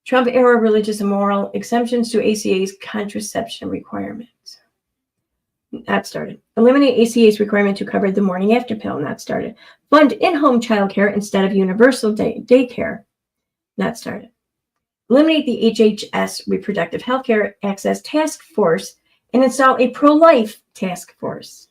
Trump-era religious and moral exemptions to ACA's contraception requirements. That started. Eliminate ACA's requirement to cover the morning after pill. That started. Fund in-home childcare instead of universal daycare. That started. Eliminate the HHS Reproductive Healthcare Access Task Force and install a pro-life task force.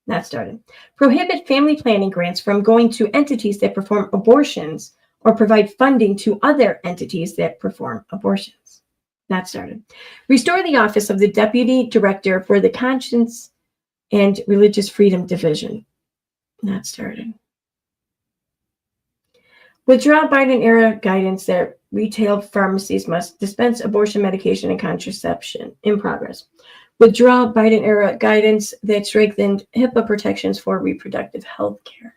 That started. Prohibit family planning grants from going to entities that perform abortions or provide funding to other entities that perform abortions. That started. Restore the office of the Deputy Director for the Conscience and Religious Freedom Division. That started. Withdraw Biden-era guidance that retail pharmacies must dispense abortion medication and contraception. In progress. Withdraw Biden-era guidance that strengthened HIPAA protections for reproductive health care.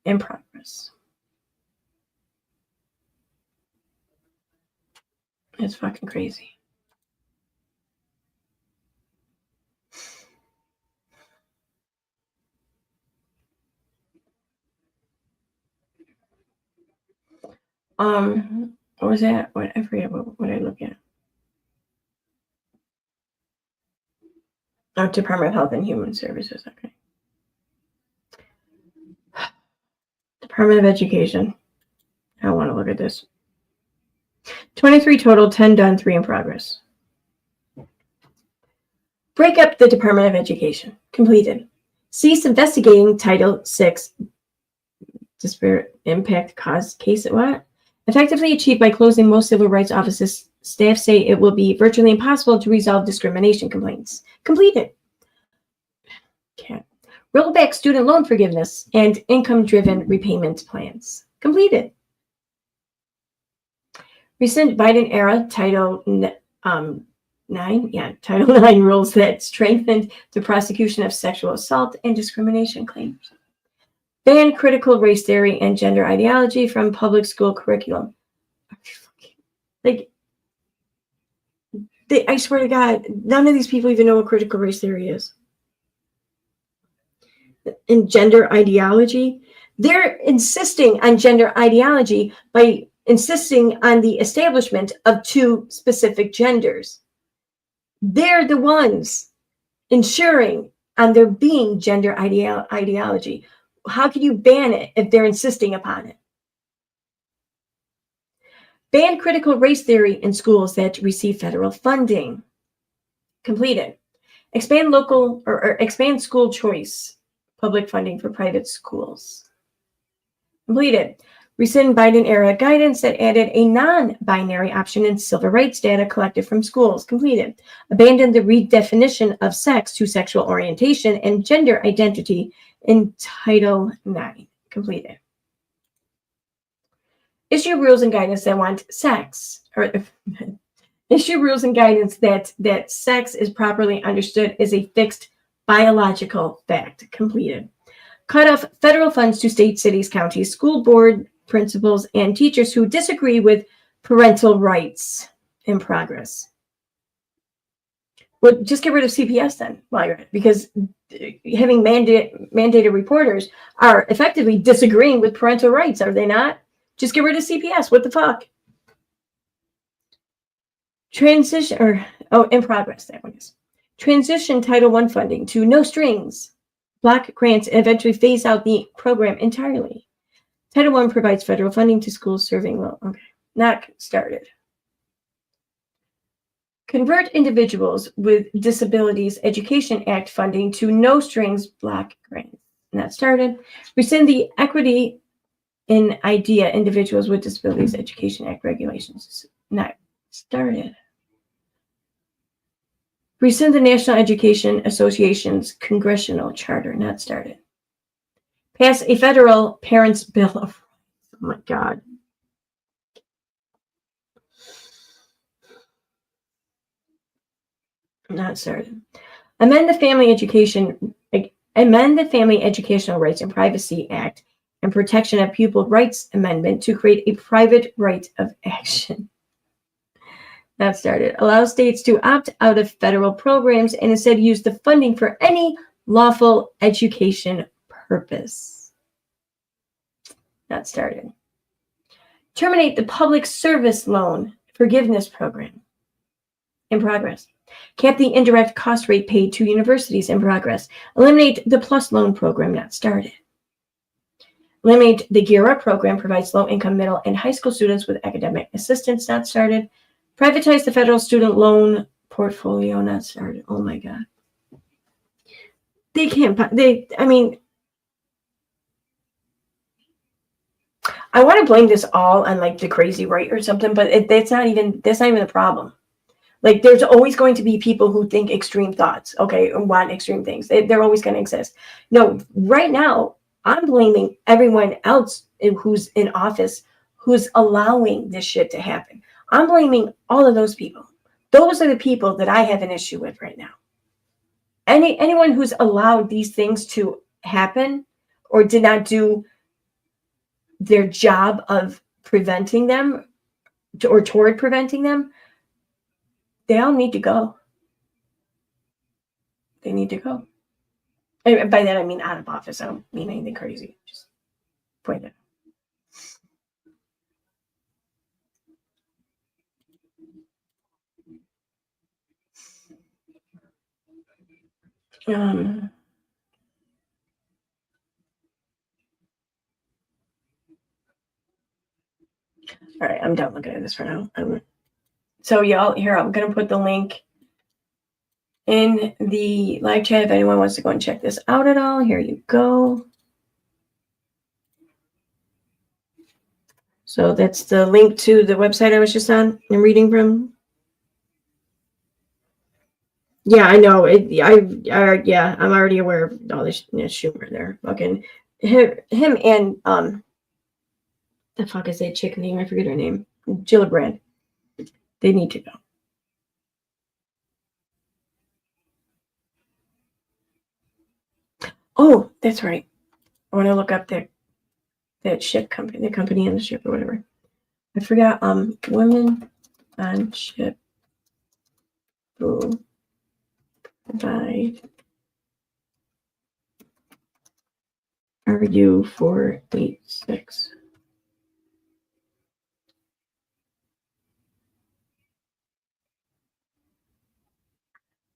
In progress. It's fucking crazy. What was that? What I forget what I look at. Oh, Department of Health and Human Services. Okay. Department of Education. I don't want to look at this. 23 total, 10 done, 3 in progress. Break up the Department of Education. Completed. Cease investigating Title VI disparate impact cause case. What? Effectively achieved by closing most civil rights offices. Staff say it will be virtually impossible to resolve discrimination complaints. Completed. Okay. Roll back student loan forgiveness and income-driven repayment plans. Completed. Recent Biden era Title 9 rules that strengthened the prosecution of sexual assault and discrimination claims. Ban critical race theory and gender ideology from public school curriculum. Like, I swear to God, none of these people even know what critical race theory is. And gender ideology, they're insisting on gender ideology by insisting on the establishment of two specific genders. They're the ones ensuring on there being gender ideology. How can you ban it if they're insisting upon it? Ban critical race theory in schools that receive federal funding. Completed. Expand local or expand school choice public funding for private schools. Completed. Rescind Biden era guidance that added a non-binary option in civil rights data collected from schools. Completed. Abandon the redefinition of sex to sexual orientation and gender identity in Title IX. Completed. Issue rules and guidance that want sex, or issue rules and guidance that sex is properly understood as a fixed biological fact. Completed. Cut off federal funds to states, cities, counties, school board principals, and teachers who disagree with parental rights. In progress. Well, just get rid of CPS then, while you're at it, because having mandated reporters are effectively disagreeing with parental rights, are they not? Just get rid of CPS. What the fuck? In progress, that one is. Transition Title I funding to no strings, block grants, and eventually phase out the program entirely. Title I provides federal funding to schools serving not started. Convert Individuals with Disabilities Education Act funding to no strings, block grants. Not started. Rescind the Equity in IDEA Individuals with Disabilities Education Act regulations. Not started. Rescind the National Education Association's congressional charter. Not started. Pass a federal Parents' Bill of Rights. Oh my God. Not started. Amend the Family Educational Rights and Privacy Act and Protection of Pupil Rights Amendment to create a private right of action. Not started. Allow states to opt out of federal programs and instead use the funding for any lawful education purpose. Not started. Terminate the Public Service Loan Forgiveness Program. In progress. Cap the indirect cost rate paid to universities. In progress. Eliminate the PLUS Loan Program. Not started. Eliminate the Gear Up program, provides low-income middle and high school students with academic assistance. Not started. Privatize the federal student loan portfolio. Not started. Oh my God. They can't. I want to blame this all on like the crazy right or something, but that's not even the problem. Like, there's always going to be people who think extreme thoughts, okay, and want extreme things. They're always going to exist. No, right now, I'm blaming everyone else who's in office who's allowing this shit to happen. I'm blaming all of those people. Those are the people that I have an issue with right now. Anyone who's allowed these things to happen or did not do their job of preventing them or toward preventing them, they all need to go. They need to go. And by that, I mean out of office. I don't mean anything crazy. Just point it. All right, I'm done looking at this for now. So y'all, here, I'm going to put the link in the live chat if anyone wants to go and check this out at all. Here you go. So that's the link to the website I was just on and reading from. Yeah, I know. Yeah, I'm already aware of all this Schumer there. Fucking him and the fuck is that chick name? I forget her name. Gillibrand. They need to go. Oh, that's right. I want to look up that ship company, the company on the ship or whatever. I forgot. Women on ship who provide RU486.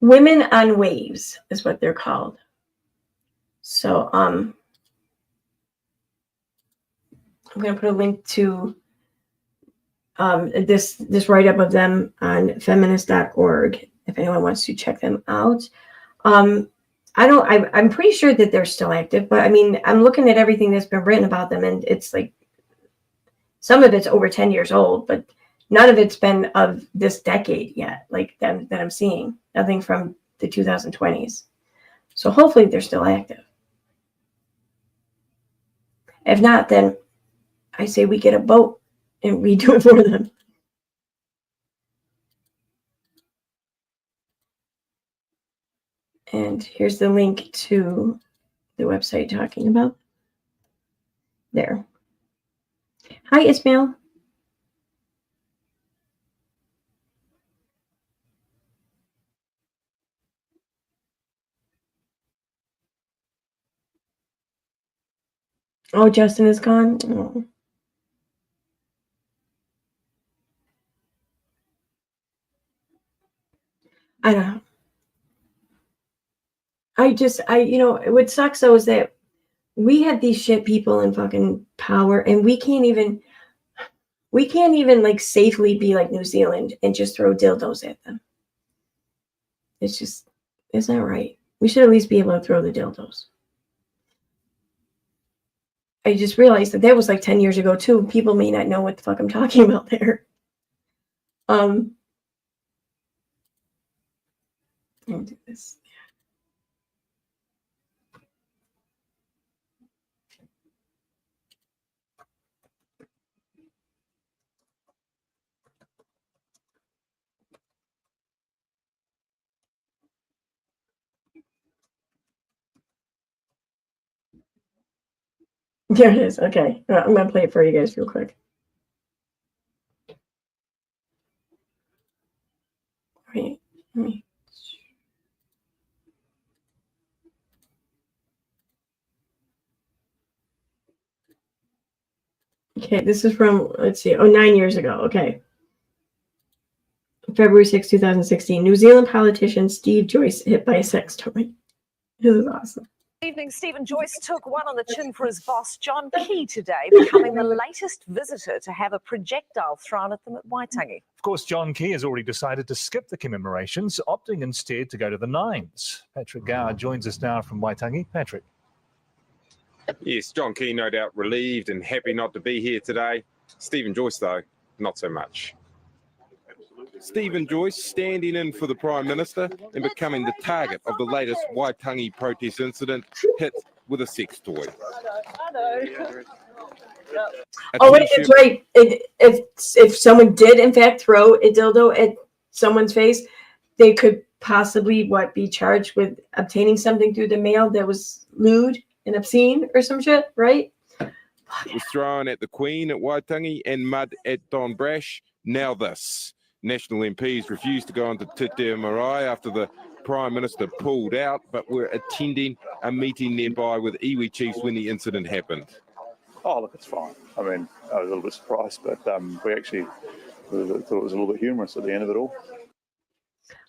Women on Waves is what they're called. So I'm going to put a link to this write-up of them on feminist.org if anyone wants to check them out. I'm pretty sure that they're still active, but I mean, I'm looking at everything that's been written about them, and it's like some of it's over 10 years old, but none of it's been of this decade yet, like that I'm seeing. Nothing from the 2020s. So hopefully they're still active. If not, then I say we get a boat and we do it for them. And here's the link to the website talking about. There. Hi, Ismail. Oh, Justin is gone. Oh. I don't know. What sucks though is that we have these shit people in fucking power, and we can't even like safely be like New Zealand and just throw dildos at them. It's not right. We should at least be able to throw the dildos. I just realized that was like 10 years ago too. People may not know what the fuck I'm talking about there. I'll do this. There it is. Okay. I'm going to play it for you guys real quick. Wait. Okay, this is from, let's see, 9 years ago. Okay. February 6, 2016. New Zealand politician Steve Joyce hit by a sex toy. This is awesome. Evening, Stephen Joyce took one on the chin for his boss, John Key, today, becoming the latest visitor to have a projectile thrown at them at Waitangi. Of course, John Key has already decided to skip the commemorations, opting instead to go to the Nines. Patrick Gower joins us now from Waitangi. Patrick. Yes, John Key, no doubt relieved and happy not to be here today. Stephen Joyce, though, not so much. Stephen Joyce standing in for the Prime Minister and becoming the target of the latest Waitangi protest incident, hit with a sex toy. Oh, wait, it's right. If someone did, in fact, throw a dildo at someone's face, they could possibly, be charged with obtaining something through the mail that was lewd and obscene or some shit, right? It was thrown at the Queen at Waitangi and mud at Don Brash. Now this. National MPs refused to go into Te Reo Marae after the Prime Minister pulled out, but were attending a meeting nearby with iwi chiefs when the incident happened. Oh, look, it's fine. I mean, I was a little bit surprised, but we actually thought it was a little bit humorous at the end of it all.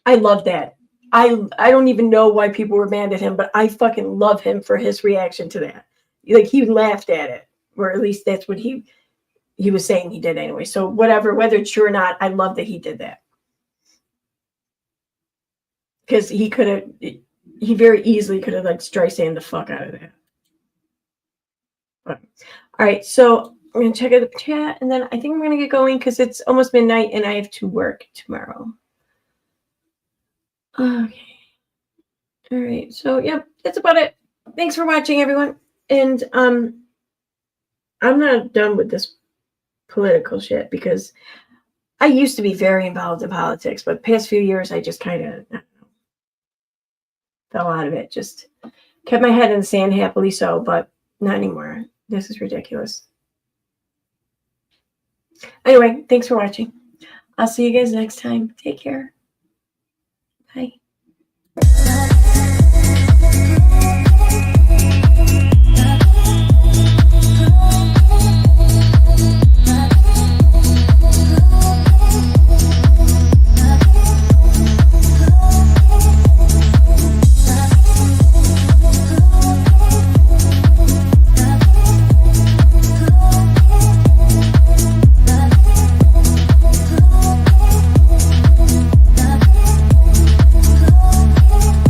I love that. I don't even know why people were mad at him, but I fucking love him for his reaction to that. Like, he laughed at it, or at least that's what he was saying he did anyway. So whatever, whether it's true or not, I love that he did that. Because he very easily could have like Streisand the fuck out of that. But, all right, so I'm going to check out the chat, and then I think I'm going to get going because it's almost midnight and I have to work tomorrow. Okay. All right, so yeah, that's about it. Thanks for watching, everyone. And I'm not done with this political shit because I used to be very involved in politics, but past few years, I just kind of fell out of it. Just kept my head in the sand, happily so, but not anymore. This is ridiculous. Anyway, thanks for watching. I'll see you guys next time. Take care. Bye.